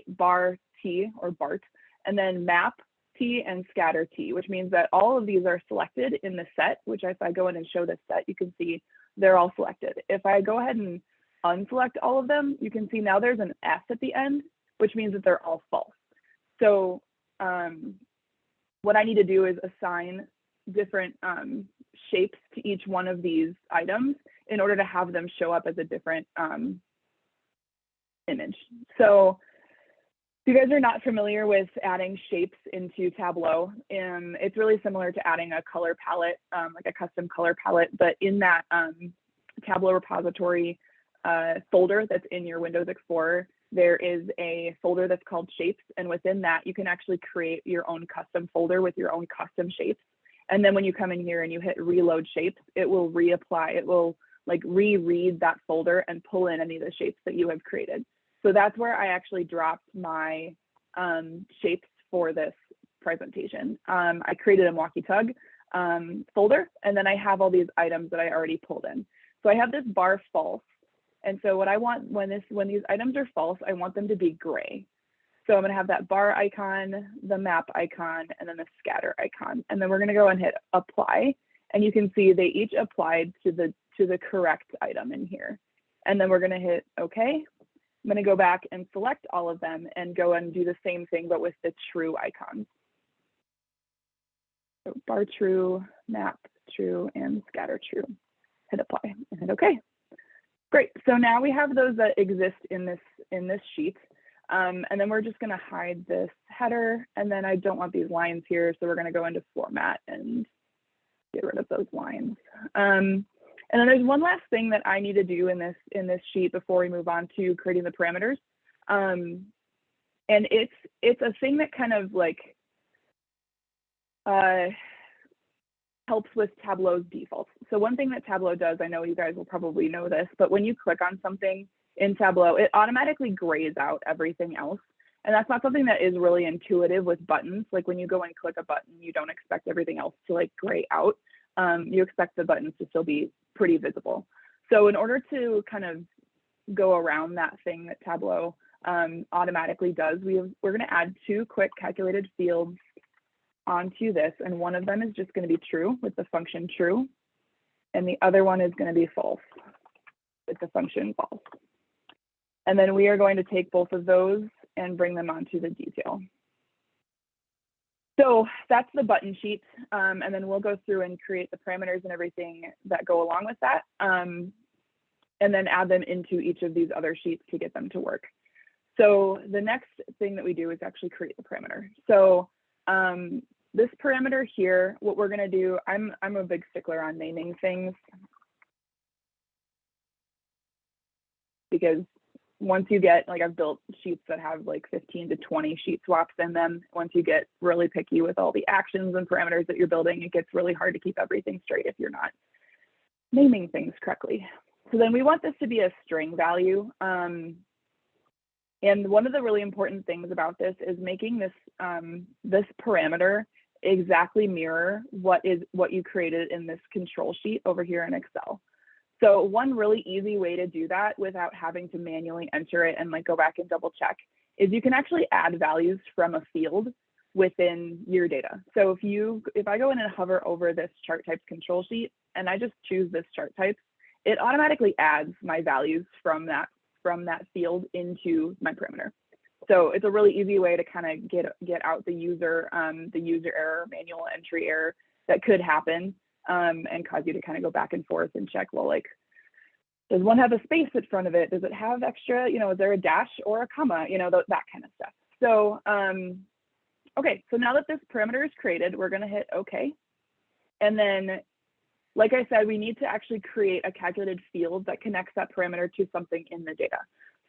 bar T or BART, and then map T and scatter T, which means that all of these are selected in the set, which if I go in and show this set, you can see they're all selected. If I go ahead and unselect all of them, you can see now there's an S at the end, which means that they're all false. So what I need to do is assign different shapes to each one of these items in order to have them show up as a different image. So if you guys are not familiar with adding shapes into Tableau, it's really similar to adding a color palette, like a custom color palette, but in that Tableau repository folder that's in your Windows Explorer, there is a folder that's called shapes. And within that, you can actually create your own custom folder with your own custom shapes. And then when you come in here and you hit reload shapes, it will reapply, it will like reread that folder and pull in any of the shapes that you have created. So that's where I actually dropped my shapes for this presentation. I created a Milwaukee tug folder, and then I have all these items that I already pulled in. So I have this bar false. And so what I want when these items are false, I want them to be gray. So I'm gonna have that bar icon, the map icon, and then the scatter icon. And then we're gonna go and hit apply. And you can see they each applied to the correct item in here. And then we're gonna hit okay. I'm gonna go back and select all of them and go and do the same thing, but with the true icons. So bar true, map true, and scatter true. Hit apply and hit okay. Great, so now we have those that exist in this sheet. And then we're just gonna hide this header, and then I don't want these lines here, so we're gonna go into format and get rid of those lines. And then there's one last thing that I need to do in this sheet before we move on to creating the parameters. And it's a thing that kind of like helps with Tableau's defaults. So one thing that Tableau does, I know you guys will probably know this, but when you click on something in Tableau, it automatically grays out everything else. And that's not something that is really intuitive with buttons. Like when you go and click a button, you don't expect everything else to like gray out. You expect the buttons to still be pretty visible. So in order to kind of go around that thing that Tableau automatically does, we're going to add 2 quick calculated fields onto this, and one of them is just going to be true with the function true, and the other one is going to be false with the function false. And then we are going to take both of those and bring them onto the detail. So that's the button sheet, and then we'll go through and create the parameters and everything that go along with that, and then add them into each of these other sheets to get them to work. So the next thing that we do is actually create the parameter. So this parameter here, what we're gonna do, I'm a big stickler on naming things, because once you get, like I've built sheets that have like 15 to 20 sheet swaps in them. Once you get really picky with all the actions and parameters that you're building, it gets really hard to keep everything straight if you're not naming things correctly. So then we want this to be a string value. And one of the really important things about this is making this, this parameter exactly mirror what you created in this control sheet over here in Excel. So one really easy way to do that without having to manually enter it and like go back and double check is you can actually add values from a field within your data. So if I go in and hover over this chart types control sheet and I just choose this chart types, it automatically adds my values from that field into my parameter. So it's a really easy way to kind of get out the user error, manual entry error that could happen. And cause you to kind of go back and forth and check, well, like, does one have a space in front of it? Does it have extra, is there a dash or a comma, that kind of stuff. So, okay, so now that this parameter is created, we're gonna hit okay. And then, like I said, we need to actually create a calculated field that connects that parameter to something in the data.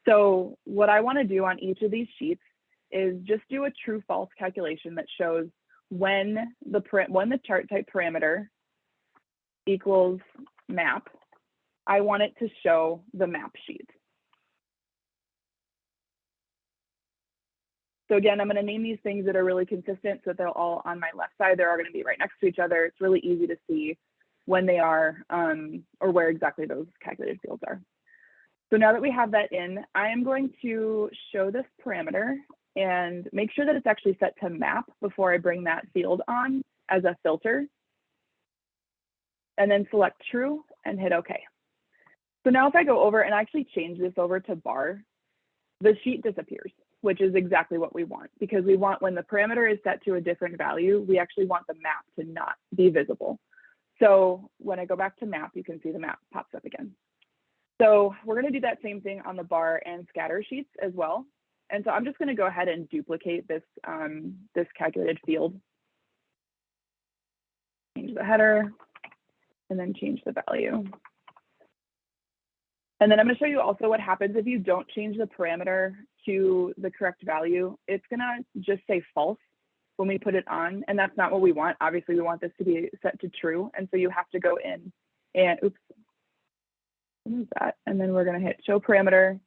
So what I want to do on each of these sheets is just do a true false calculation that shows when the chart type parameter equals map, I want it to show the map sheet. So again, I'm going to name these things that are really consistent so that they're all on my left side. They're all going to be right next to each other. It's really easy to see when they are or where exactly those calculated fields are. So now that we have that in, I am going to show this parameter and make sure that it's actually set to map before I bring that field on as a filter. And then select true and hit OK. So now if I go over and actually change this over to bar, the sheet disappears, which is exactly what we want, because we want, when the parameter is set to a different value, we actually want the map to not be visible. So when I go back to map, you can see the map pops up again. So we're going to do that same thing on the bar and scatter sheets as well. And so I'm just going to go ahead and duplicate this, this calculated field. Change the header and then change the value. And then I'm going to show you also what happens if you don't change the parameter to the correct value. It's going to just say false when we put it on, and that's not what we want. Obviously, we want this to be set to true, and so you have to go in and, oops, remove that, and then we're going to hit show parameter,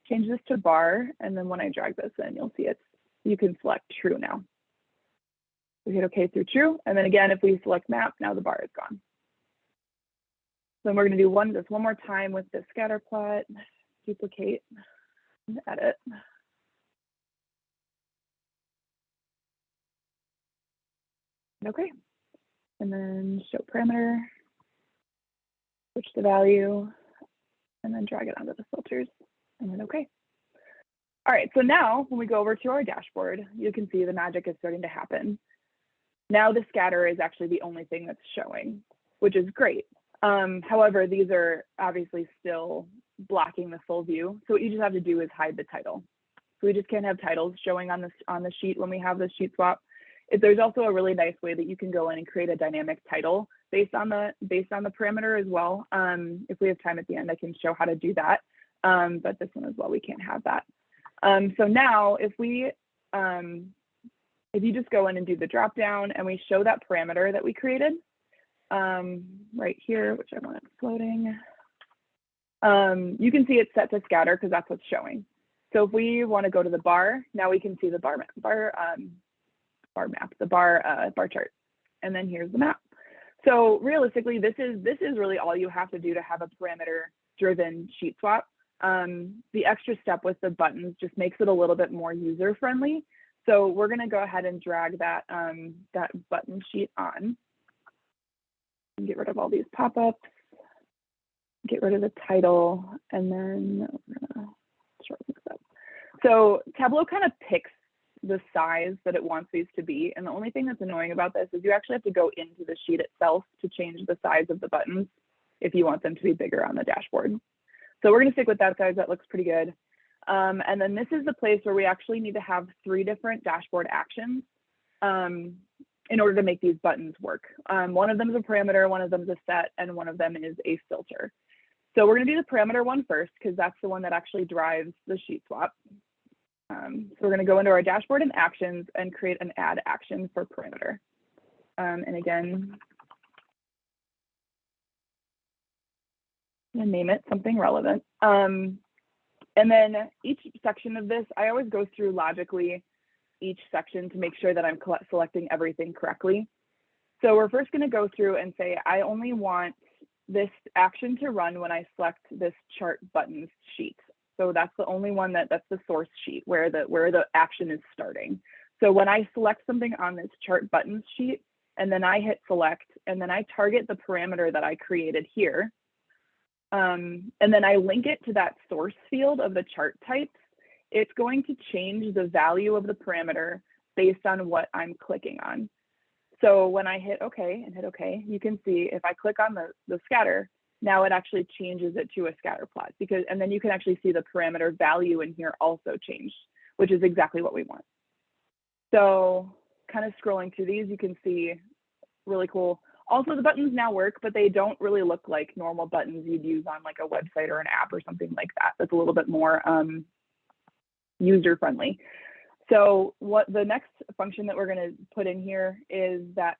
change this to bar, and then when I drag this in, you'll see you can select true now. We hit OK through true, and then again, if we select map, now the bar is gone. Then we're going to do this one more time with the scatter plot, duplicate, and edit. Okay, and then show parameter, switch the value, and then drag it onto the filters, and then okay. All right, so now when we go over to our dashboard, you can see the magic is starting to happen. Now the scatter is actually the only thing that's showing, which is great. However, these are obviously still blocking the full view. So what you just have to do is hide the title. So we just can't have titles showing on the sheet when we have the sheet swap. There's also a really nice way that you can go in and create a dynamic title based on the parameter as well. If we have time at the end, I can show how to do that. But this one as well, we can't have that. So now if you just go in and do the drop down and we show that parameter that we created, right here, which I want it floating. You can see it's set to scatter because that's what's showing. So if we want to go to the bar, now we can see the bar chart, and then here's the map. So realistically, this is really all you have to do to have a parameter-driven sheet swap. The extra step with the buttons just makes it a little bit more user-friendly. So we're going to go ahead and drag that that button sheet on. And get rid of all these pop-ups, get rid of the title, and then we're gonna shorten this up. So Tableau kind of picks the size that it wants these to be. And the only thing that's annoying about this is you actually have to go into the sheet itself to change the size of the buttons if you want them to be bigger on the dashboard. So we're gonna stick with that size. That looks pretty good. And then this is the place where we actually need to have 3 different dashboard actions in order to make these buttons work. One of them is a parameter, one of them is a set, and one of them is a filter. So we're going to do the parameter one first because that's the one that actually drives the sheet swap. So we're going to go into our dashboard and actions and create an add action for parameter. And again, and name it something relevant. And then each section of this, I always go through logically each section to make sure that I'm selecting everything correctly. So we're first going to go through and say, I only want this action to run when I select this chart buttons sheet. So that's the only one that's the source sheet where the action is starting. So when I select something on this chart buttons sheet, and then I hit select, and then I target the parameter that I created here, and then I link it to that source field of the chart types, it's going to change the value of the parameter based on what I'm clicking on. So when I hit OK and hit OK, you can see if I click on the scatter, now it actually changes it to a scatter plot and then you can actually see the parameter value in here also changed, which is exactly what we want. So kind of scrolling through these, you can see really cool. Also, the buttons now work, but they don't really look like normal buttons you'd use on like a website or an app or something like that. That's a little bit more user friendly. So what the next function that we're going to put in here is that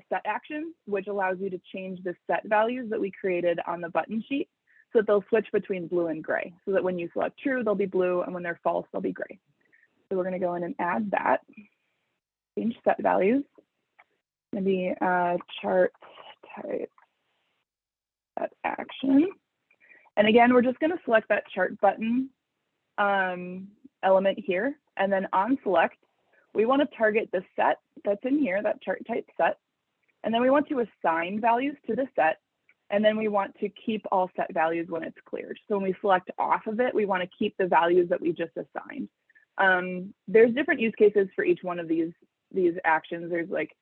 set action, which allows you to change the set values that we created on the button sheet so that they'll switch between blue and gray, so that when you select true, they'll be blue, and when they're false, they'll be gray. So we're going to go in and add that, change set values. Maybe chart type set action. And again, we're just going to select that chart button element here. And then on select, we want to target the set that's in here, that chart type set. And then we want to assign values to the set. And then we want to keep all set values when it's cleared. So when we select off of it, we want to keep the values that we just assigned. There's different use cases for each one of these actions. There's like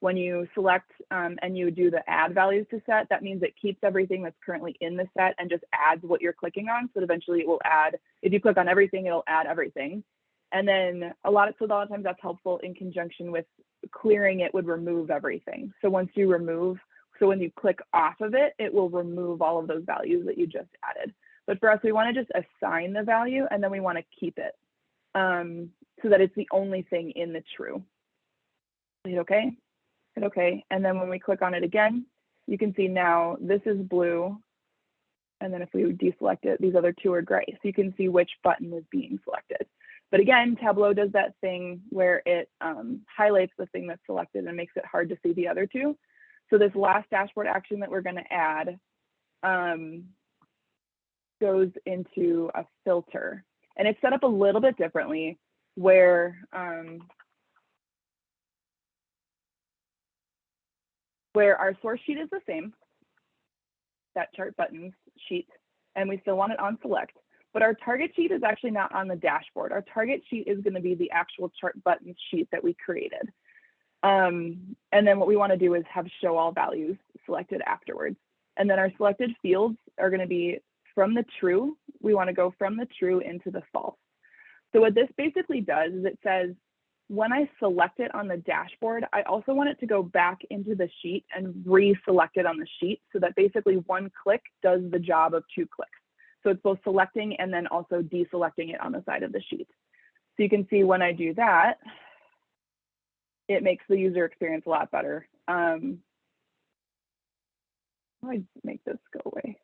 when you select and you do the add values to set, that means it keeps everything that's currently in the set and just adds what you're clicking on. So eventually it will add, if you click on everything, it'll add everything. And then a lot of times that's helpful in conjunction with clearing it would remove everything. So once you remove, so when you click off of it, it will remove all of those values that you just added. But for us, we want to just assign the value and then we want to keep it so that it's the only thing in the true. Hit OK. Hit OK. And then when we click on it again, you can see now this is blue. And then if we deselect it, these other two are gray. So you can see which button is being selected. But again, Tableau does that thing where it highlights the thing that's selected and makes it hard to see the other two. So this last dashboard action that we're going to add goes into a filter. And it's set up a little bit differently where our source sheet is the same, that chart buttons sheet, and we still want it on select. But our target sheet is actually not on the dashboard. Our target sheet is going to be the actual chart buttons sheet that we created. And then what we want to do is have show all values selected afterwards. And then our selected fields are going to be from the true. We want to go from the true into the false. So what this basically does is it says, when I select it on the dashboard, I also want it to go back into the sheet and re-select it on the sheet so that basically one click does the job of two clicks. So it's both selecting and then also deselecting it on the side of the sheet. So you can see when I do that, it makes the user experience a lot better. How do I make this go away?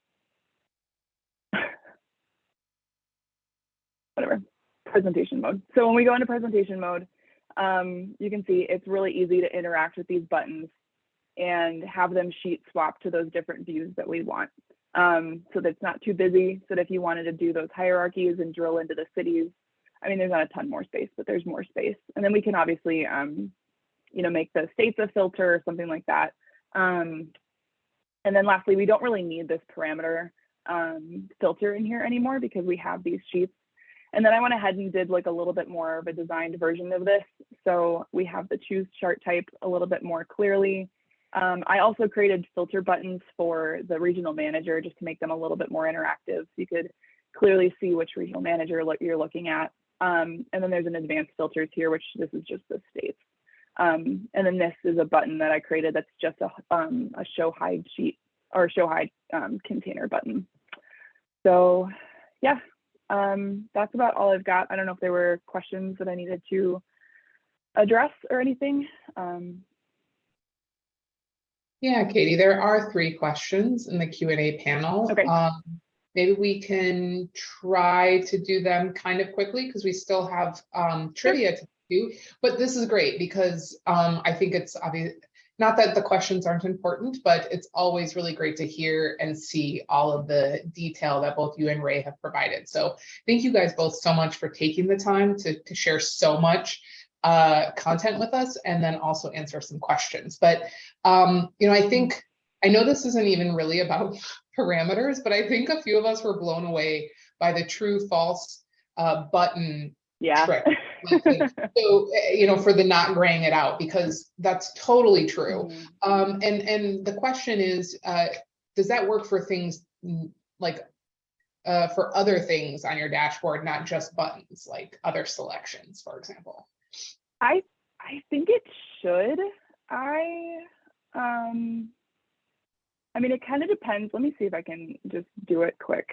Whatever, presentation mode. So when we go into presentation mode, you can see it's really easy to interact with these buttons and have them sheet swap to those different views that we want. So that it's not too busy, so that if you wanted to do those hierarchies and drill into the cities, I mean, there's not a ton more space, but there's more space. And then we can obviously, you know, make the states a filter or something like that. And then lastly, we don't really need this parameter filter in here anymore because we have these sheets. And then I went ahead and did like a little bit more of a designed version of this. So we have the choose chart type a little bit more clearly. I also created filter buttons for the regional manager just to make them a little bit more interactive. So you could clearly see which regional manager you're looking at. And then there's an advanced filters here, which this is just the states. And then this is a button that I created that's just a show hide sheet or show hide container button. So yeah, that's about all I've got. I don't know if there were questions that I needed to address or anything. Yeah, Katie, there are 3 questions in the Q&A panel. Okay. Maybe we can try to do them kind of quickly because we still have trivia to do. But this is great because I think it's obvious, not that the questions aren't important, but it's always really great to hear and see all of the detail that both you and Ray have provided. So thank you guys both so much for taking the time to share so much content with us and then also answer some questions. But you know, I know this isn't even really about parameters, but I think a few of us were blown away by the true false button trick. So, you know, for the not graying it out, because that's totally true. And the question is, does that work for things like for other things on your dashboard, not just buttons, like other selections, for example? I think it should. mean, it kind of depends. Let me see if I can just do it quick.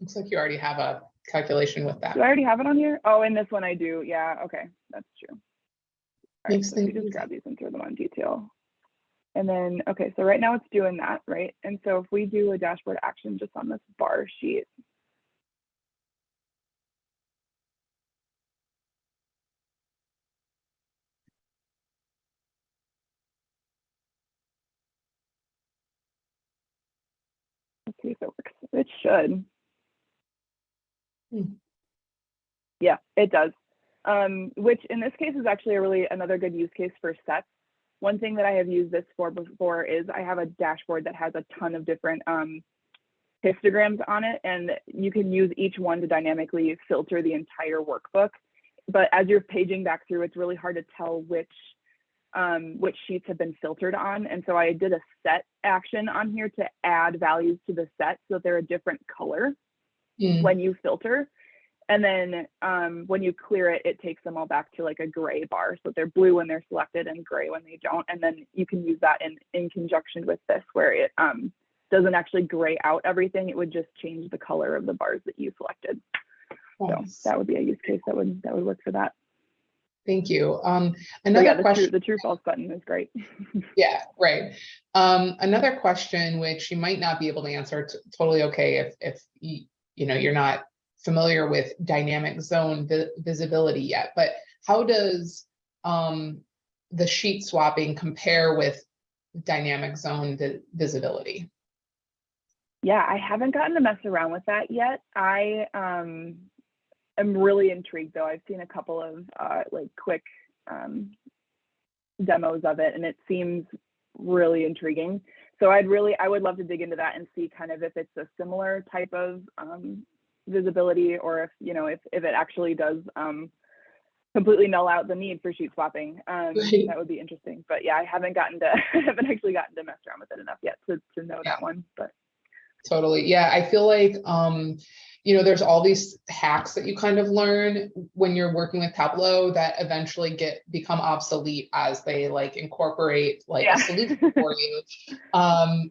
Looks like you already have a calculation with that. Do I already have it on here? Oh, in this one I do. Yeah, okay, that's true. All right, Makes so we things just easy. grab these and throw them on detail. And then, okay, so right now it's doing that, right? And so if we do a dashboard action just on this bar sheet, let's see if it works. It should. Yeah, it does. Which in this case is actually another good use case for sets. One thing that I have used this for before is I have a dashboard that has a ton of different histograms on it, and you can use each one to dynamically filter the entire workbook. But as you're paging back through, it's really hard to tell which sheets have been filtered on. And so I did a set action on here to add values to the set so that they're a different color when you filter. And then when you clear it, it takes them all back to like a gray bar. So they're blue when they're selected and gray when they don't. And then you can use that in conjunction with this, where it doesn't actually gray out everything. It would just change the color of the bars that you selected. Nice. So that would be a use case that would work for that. Thank you. So Another yeah, question. the true false button is great. Yeah, right. Another question, which you might not be able to answer, totally okay if you're not familiar with dynamic zone visibility yet, but how does the sheet swapping compare with dynamic zone visibility? Yeah, I haven't gotten to mess around with that yet. I am really intrigued though. I've seen a couple of like quick demos of it, and it seems really intriguing. So I would love to dig into that and see kind of if it's a similar type of visibility, or if it actually does completely null out the need for sheet swapping. That would be interesting. But yeah, I haven't actually gotten to mess around with it enough yet to know that one. But totally, yeah, I feel like there's all these hacks that you kind of learn when you're working with Tableau that eventually become obsolete as they like incorporate like a solution for you.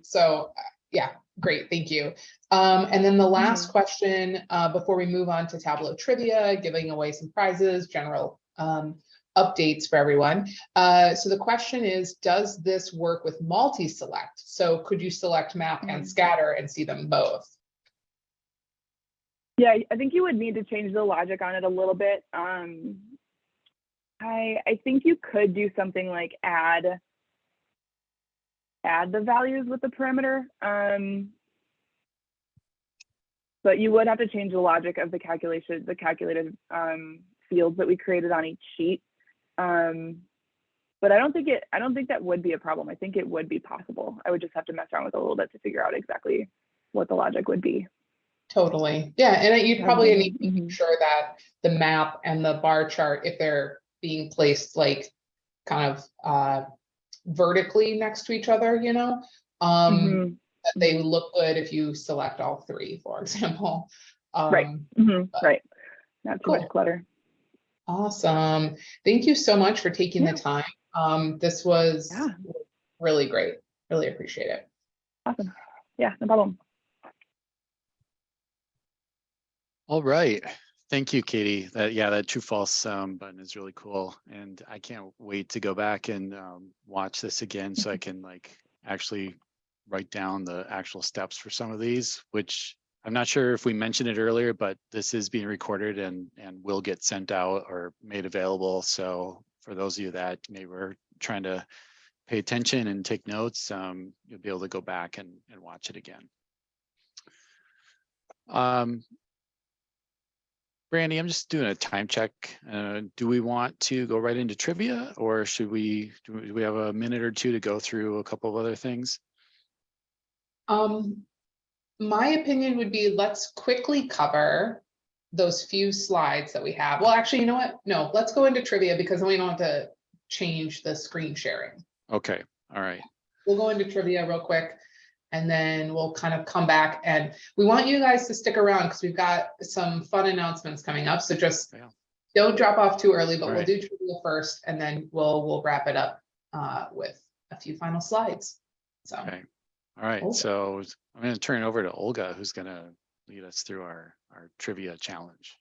So yeah, great, thank you. And then the last question before we move on to Tableau trivia, giving away some prizes, general updates for everyone. So the question is, does this work with multi-select? So could you select map and scatter and see them both? Yeah, I think you would need to change the logic on it a little bit. I think you could do something like add the values with the parameter. But you would have to change the logic of the calculated fields that we created on each sheet. But I don't think that would be a problem. I think it would be possible. I would just have to mess around with it a little bit to figure out exactly what the logic would be. Totally. Yeah, and you'd probably need to make sure that the map and the bar chart, if they're being placed like kind of vertically next to each other, that they look good if you select all three, for example. Right. Right. Not too much clutter. Awesome. Thank you so much for taking the time. This was really great. Really appreciate it. Awesome. Yeah, no problem. All right. Thank you, Katie. That true false button is really cool. And I can't wait to go back and watch this again so I can like actually write down the actual steps for some of these, which I'm not sure if we mentioned it earlier, but this is being recorded and will get sent out or made available. So for those of you that maybe were trying to pay attention and take notes, you'll be able to go back and watch it again. Brandy, I'm just doing a time check. Do we want to go right into trivia, or do we have a minute or two to go through a couple of other things? My opinion would be, let's quickly cover those few slides that we have. Well, actually, you know what? No, let's go into trivia because then we don't have to change the screen sharing. Okay. All right. We'll go into trivia real quick, and then we'll kind of come back, and we want you guys to stick around because we've got some fun announcements coming up. So just Don't drop off too early, but All we'll right. do trivia first, and then we'll wrap it up with a few final slides. So, Okay. All right. Olga. So I'm going to turn it over to Olga, who's going to lead us through our trivia challenge.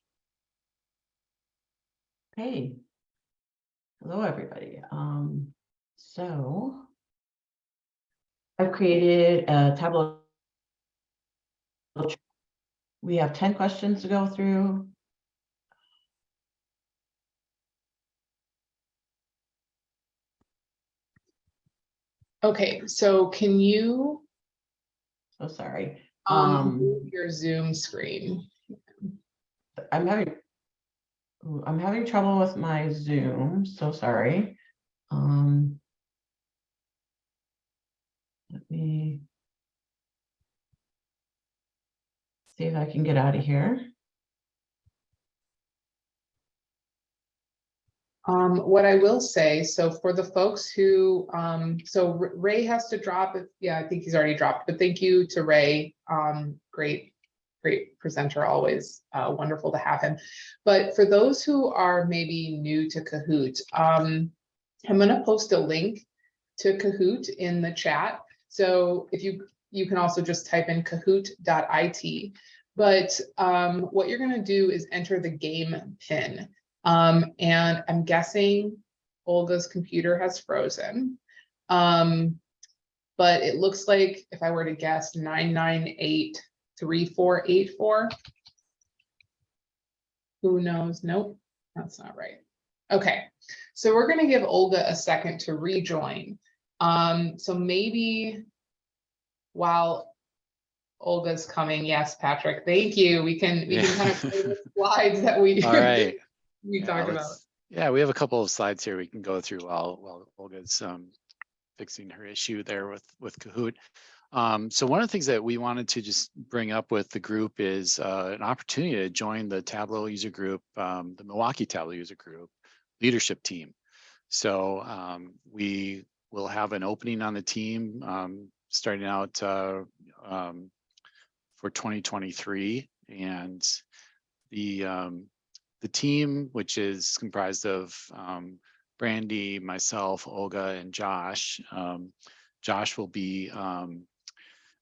Hey, hello everybody. So I've created a Tableau. We have 10 questions to go through. okay, so can you So sorry. move your Zoom screen? I'm having trouble with my Zoom. So sorry. Let me see if I can get out of here. What I will say, so for the folks who, so Ray has to drop it. Yeah, I think he's already dropped, but thank you to Ray. Great presenter, always wonderful to have him. But for those who are maybe new to Kahoot, I'm gonna post a link to Kahoot in the chat. So if you can also just type in kahoot.it. But what you're gonna do is enter the game pin. And I'm guessing Olga's computer has frozen. But it looks like if I were to guess 9983484. Who knows? Nope, that's not right. Okay, so we're gonna give Olga a second to rejoin. So maybe while Olga's coming, yes, Patrick, thank you. We can kind of play the slides that we All right. we talked about. Yeah, we have a couple of slides here we can go through while Olga's fixing her issue there with Kahoot. So one of the things that we wanted to just bring up with the group is an opportunity to join the Tableau user group, the Milwaukee Tableau user group leadership team. So we will have an opening on the team starting out for 2023, and the team, which is comprised of Brandy, myself, Olga, and Josh. Josh will be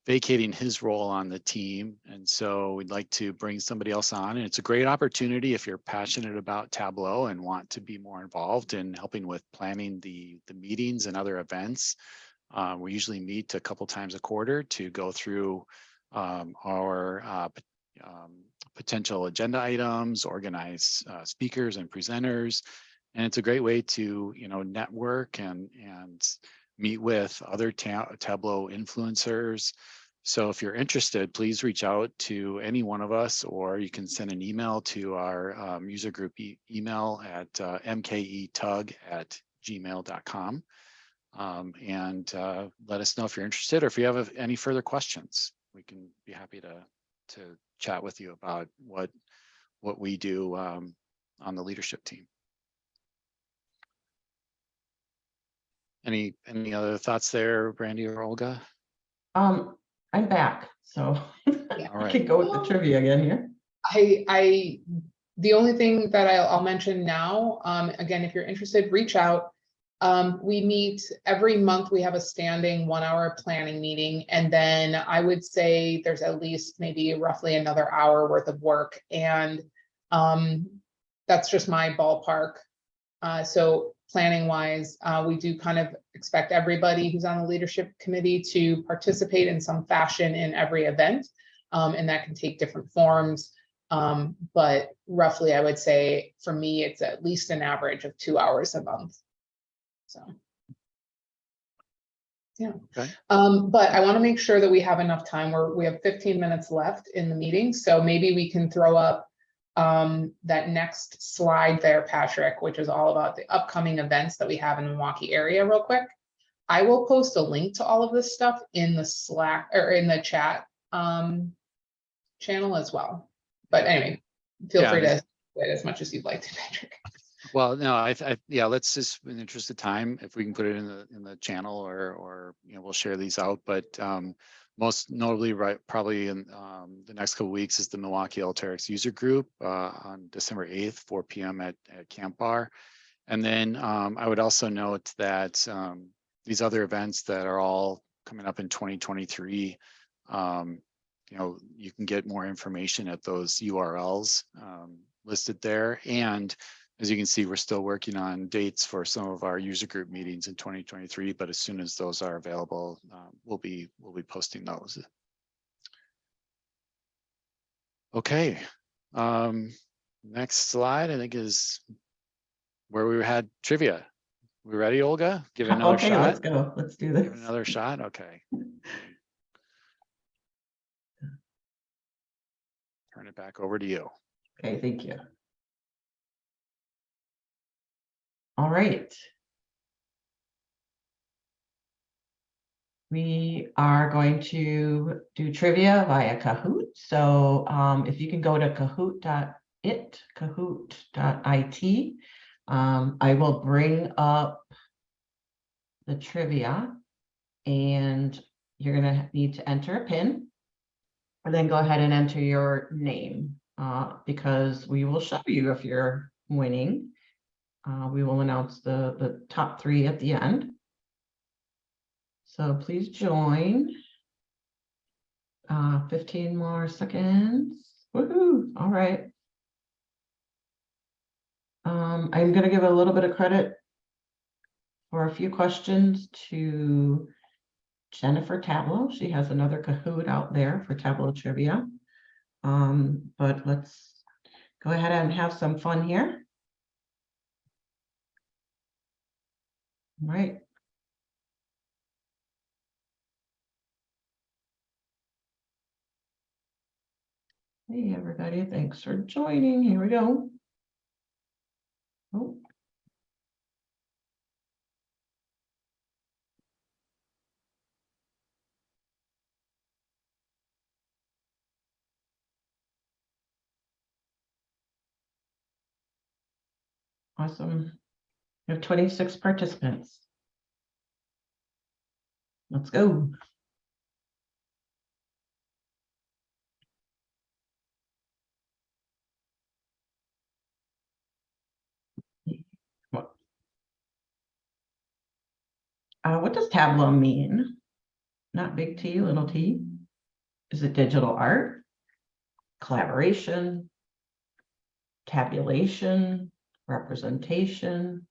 vacating his role on the team, and so we'd like to bring somebody else on. And it's a great opportunity if you're passionate about Tableau and want to be more involved in helping with planning the meetings and other events. We usually meet a couple times a quarter to go through our potential agenda items, organize speakers and presenters, and it's a great way to network and meet with other Tableau influencers. So if you're interested, please reach out to any one of us, or you can send an email to our user group email at mketug@gmail.com, and let us know if you're interested, or if you have any further questions. We can be happy to chat with you about what we do on the leadership team. Any other thoughts there, Brandy or Olga? I'm back, so Yeah. I can go with the trivia again here. The only thing that I'll mention now, again, if you're interested, reach out. We meet every month. We have a standing 1-hour planning meeting, and then I would say there's at least maybe roughly another hour worth of work, and that's just my ballpark. So planning wise, we do kind of expect everybody who's on the leadership committee to participate in some fashion in every event, and that can take different forms. But roughly, I would say for me, it's at least an average of 2 hours a month. So, yeah. Okay. But I want to make sure that we have enough time. We have 15 minutes left in the meeting, so maybe we can throw up that next slide there, Patrick, which is all about the upcoming events that we have in the Milwaukee area real quick. I will post a link to all of this stuff in the Slack or in the chat channel as well. But anyway, feel free to do it as much as you'd like to, Patrick. Well, no, yeah, let's just, in the interest of time, if we can put it in the channel, or we'll share these out. But most notably, right, probably in the next couple weeks is the Milwaukee Alteryx user group on December 8th, 4 p.m. at Camp Bar. And then I would also note that these other events that are all coming up in 2023, you know, you can get more information at those URLs listed there. And as you can see, we're still working on dates for some of our user group meetings in 2023, but as soon as those are available, we'll be posting those. Okay, next slide, I think, is where we had trivia. We ready, Olga? Give it another Okay, shot. let's go. Let's do Give it this. another shot. Okay. Turn it back over to you. Okay, thank you. All right. We are going to do trivia via Kahoot. So if you can go to kahoot.it, I will bring up the trivia and you're going to need to enter a PIN and then go ahead and enter your name because we will show you if you're winning. We will announce the top 3 at the end. So please join. 15 more seconds. Woohoo! All right. I'm going to give a little bit of credit for a few questions to Jennifer Tableau. She has another Kahoot out there for Tableau trivia. But let's go ahead and have some fun here. All right. Hey, everybody. Thanks for joining. Here we go. Oh. Awesome. We have 26 participants. Let's go. What does Tableau mean? Not big T, little t. Is it digital art, collaboration, tabulation, representation?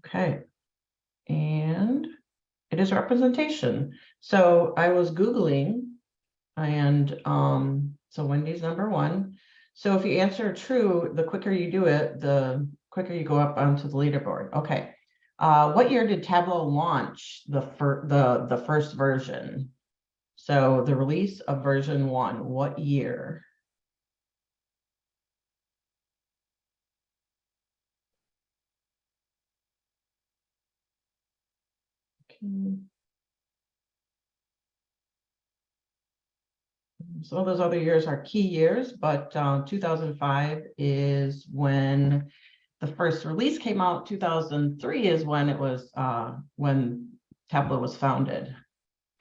Okay, and it is representation. So I was Googling and so Wendy's #1. So if you answer true, the quicker you do it, the quicker you go up onto the leaderboard. Okay. What year did Tableau launch the first version? So the release of version 1, what year? Okay. Some of those other years are key years, but 2005 is when the first release came out. 2003 is when it was when Tableau was founded.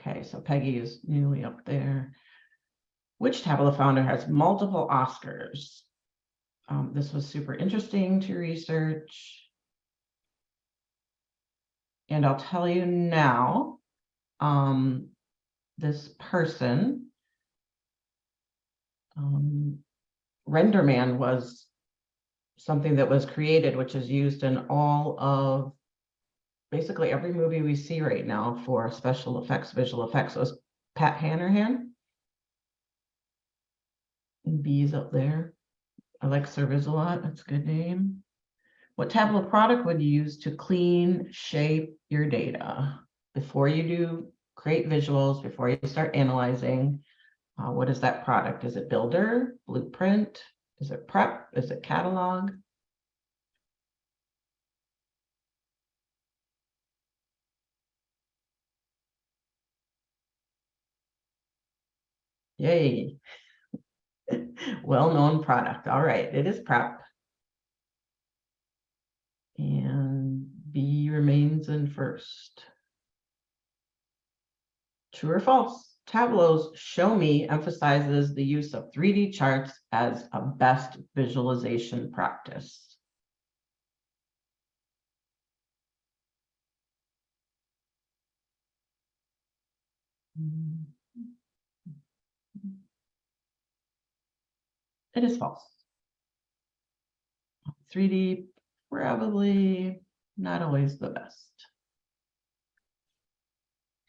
Okay, so Peggy is newly up there. Which Tableau founder has multiple Oscars? This was super interesting to research. And I'll tell you now, this person, RenderMan was something that was created, which is used in all of basically every movie we see right now for special effects, visual effects. So it's Pat Hanrahan. And B's up there. I like Serviz a lot. That's a good name. What Tableau product would you use to clean, shape your data? Before you do create visuals, before you start analyzing, what is that product? Is it Builder, Blueprint? Is it Prep? Is it Catalog? Yay. Well-known product. All right, it is prep. And B remains in first. True or false? Tableau's Show Me emphasizes the use of 3D charts as a best visualization practice. It is false. 3D, probably not always the best.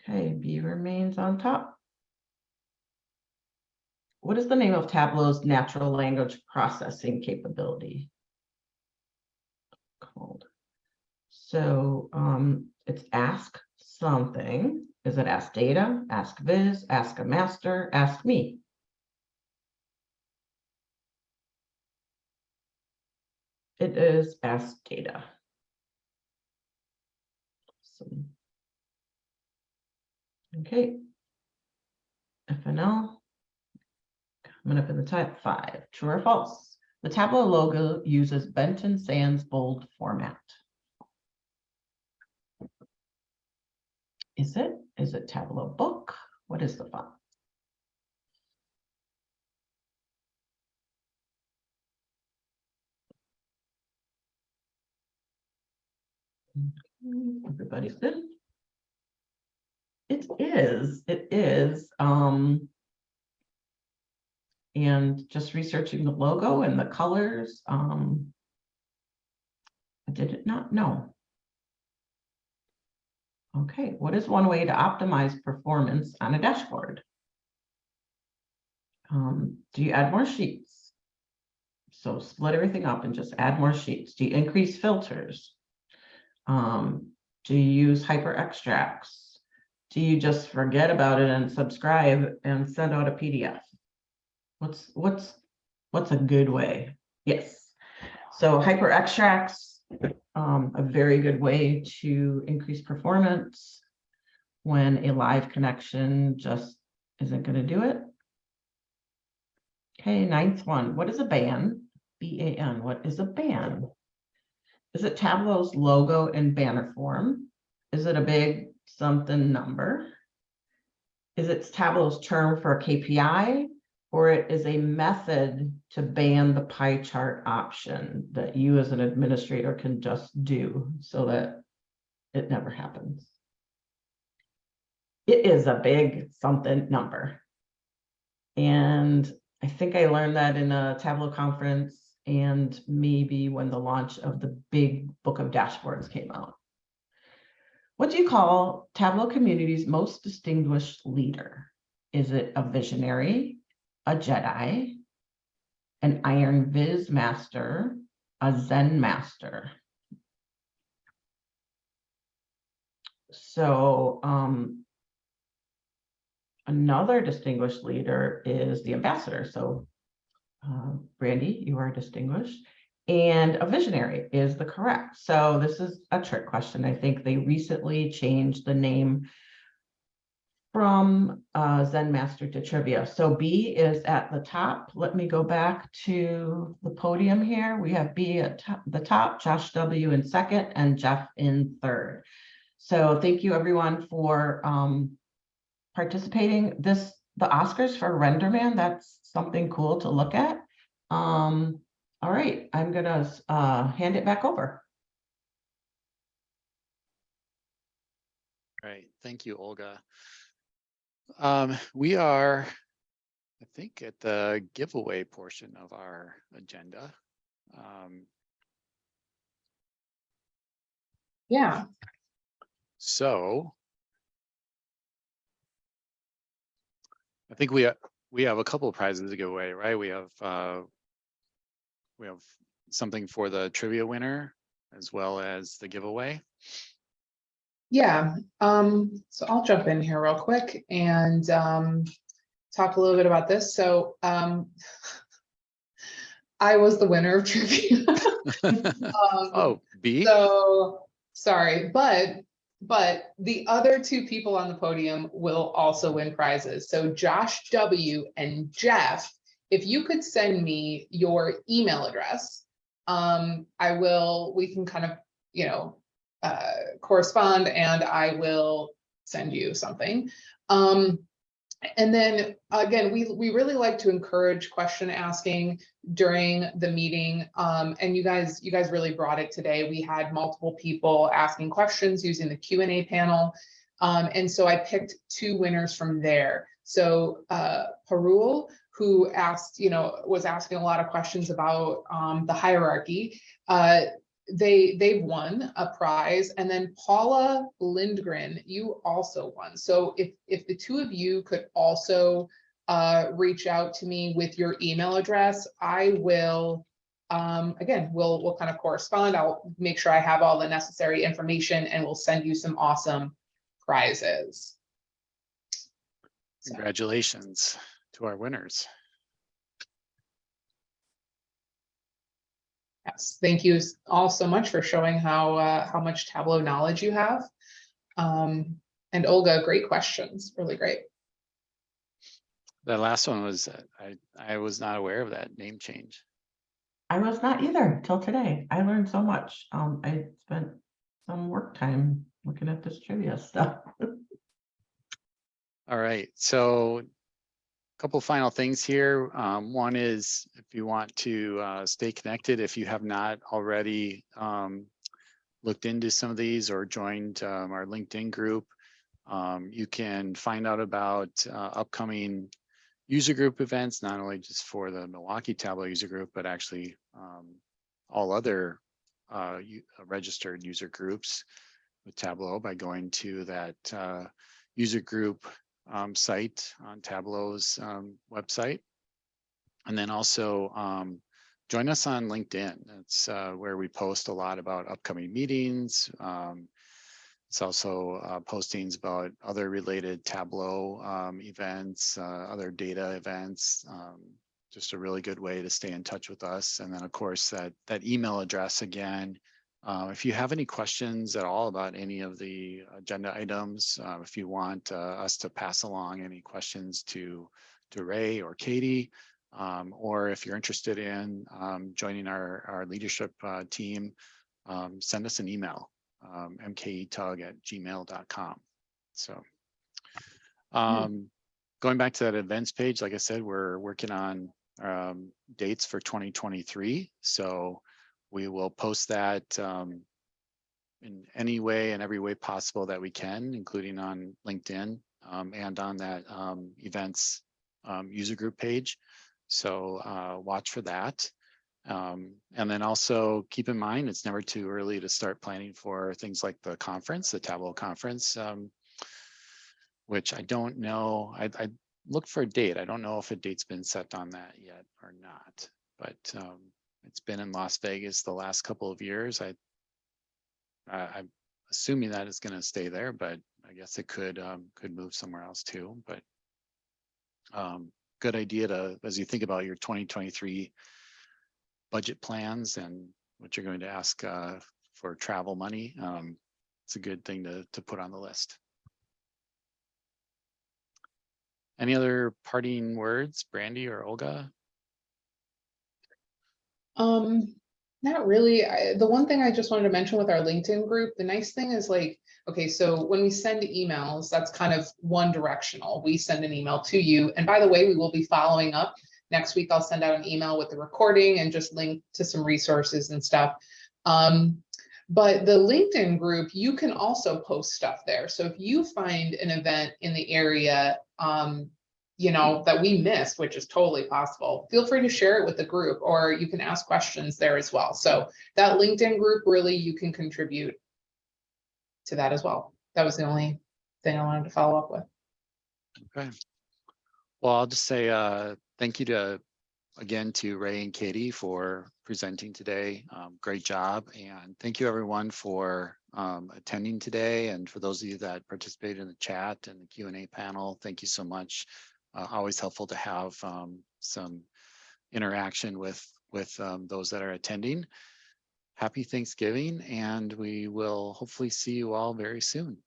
Okay, B remains on top. What is the name of Tableau's natural language processing capability called? So it's Ask Something. Is it Ask Data, Ask Viz, Ask a Master, Ask Me? It is Ask Data. So, okay. FNL. Coming up in the top 5. True or false? The Tableau logo uses Benton Sans bold format. Is it? Is it Tableau book? What is the font? Everybody's good. It is. It is. And just researching the logo and the colors, I did not know. Okay, what is one way to optimize performance on a dashboard? Do you add more sheets? So split everything up and just add more sheets. Do you increase filters? Do you use hyper extracts? Do you just forget about it and subscribe and send out a PDF? What's a good way? Yes. So hyper extracts, a very good way to increase performance when a live connection just isn't going to do it. Okay, 9th one. What is a ban? B-A-N. What is a ban? Is it Tableau's logo in banner form? Is it a big something number? Is it Tableau's term for a KPI? Or it is a method to ban the pie chart option that you as an administrator can just do so that it never happens? It is a big something number. And I think I learned that in a Tableau conference and maybe when the launch of the big book of dashboards came out. What do you call Tableau community's most distinguished leader? Is it a visionary, a Jedi, an Iron Viz master, a Zen master? So another distinguished leader is the ambassador. So Brandy, you are distinguished. And a visionary is the correct. So this is a trick question. I think they recently changed the name from Zen Master to Trivia. So B is at the top. Let me go back to the podium here. We have B at the top, Josh W in second, and Jeff in third. So thank you everyone for participating. The Oscars for RenderMan, that's something cool to look at. All right, I'm gonna hand it back over. Right, thank you, Olga. We are, I think, at the giveaway portion of our agenda. Yeah. So I think we have a couple of prizes to give away, right? We have something for the trivia winner as well as the giveaway. Yeah. So I'll jump in here real quick and talk a little bit about this. So I was the winner of trivia. Oh, B. So sorry, but the other 2 people on the podium will also win prizes. So Josh W and Jeff, if you could send me your email address, we can kind of, you know, correspond, and I will send you something. And then again, we really like to encourage question asking during the meeting. And you guys really brought it today. We had multiple people asking questions using the Q&A panel. And so I picked 2 winners from there. So Parul, who asked, you know, was asking a lot of questions about the hierarchy. They won a prize, and then Paula Lindgren, you also won. So if the 2 of you could also reach out to me with your email address, I will again, we'll kind of correspond. I'll make sure I have all the necessary information, and we'll send you some awesome prizes. So. Congratulations to our winners. Yes, thank you all so much for showing how much Tableau knowledge you have. And Olga, great questions, really great. That last one was, I was not aware of that name change. I was not either till today. I learned so much. I spent some work time looking at this trivia stuff. All right, so a couple final things here. One is, if you want to stay connected, if you have not already looked into some of these or joined our LinkedIn group, you can find out about upcoming user group events, not only just for the Milwaukee Tableau user group, but actually all other registered user groups with Tableau by going to that user group site on Tableau's website. And then also join us on LinkedIn. It's where we post a lot about upcoming meetings. It's also postings about other related Tableau events, other data events. Just a really good way to stay in touch with us. And then of course that email address again. If you have any questions at all about any of the agenda items, if you want us to pass along any questions to Ray or Katie, or if you're interested in joining our leadership team, send us an email, mketug@gmail.com. So going back to that events page, like I said, we're working on dates for 2023. So we will post that in any way and every way possible that we can, including on LinkedIn and on that events user group page. So watch for that. And then also keep in mind, it's never too early to start planning for things like the conference, the Tableau conference, which I don't know. I looked for a date. I don't know if a date's been set on that yet or not, but it's been in Las Vegas the last couple of years. I'm assuming that it's going to stay there, but I guess it could move somewhere else too. But good idea to, as you think about your 2023 budget plans and what you're going to ask for travel money, it's a good thing to put on the list. Any other parting words, Brandy or Olga? Not really. The one thing I just wanted to mention with our LinkedIn group, the nice thing is like, okay, so when we send emails, that's kind of one directional. We send an email to you. And by the way, we will be following up. Next week, I'll send out an email with the recording and just link to some resources and stuff. But the LinkedIn group, you can also post stuff there. So if you find an event in the area, you know, that we missed, which is totally possible, feel free to share it with the group, or you can ask questions there as well. So that LinkedIn group, really, you can contribute to that as well. That was the only thing I wanted to follow up with. Okay. Well, I'll just say thank you again to Ray and Katie for presenting today. Great job. And thank you everyone for attending today. And for those of you that participated in the chat and the Q&A panel, thank you so much. Always helpful to have some interaction with those that are attending. Happy Thanksgiving, and we will hopefully see you all very soon.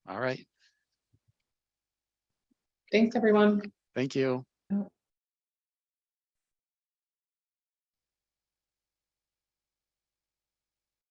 All right. Thanks, everyone. Thank you.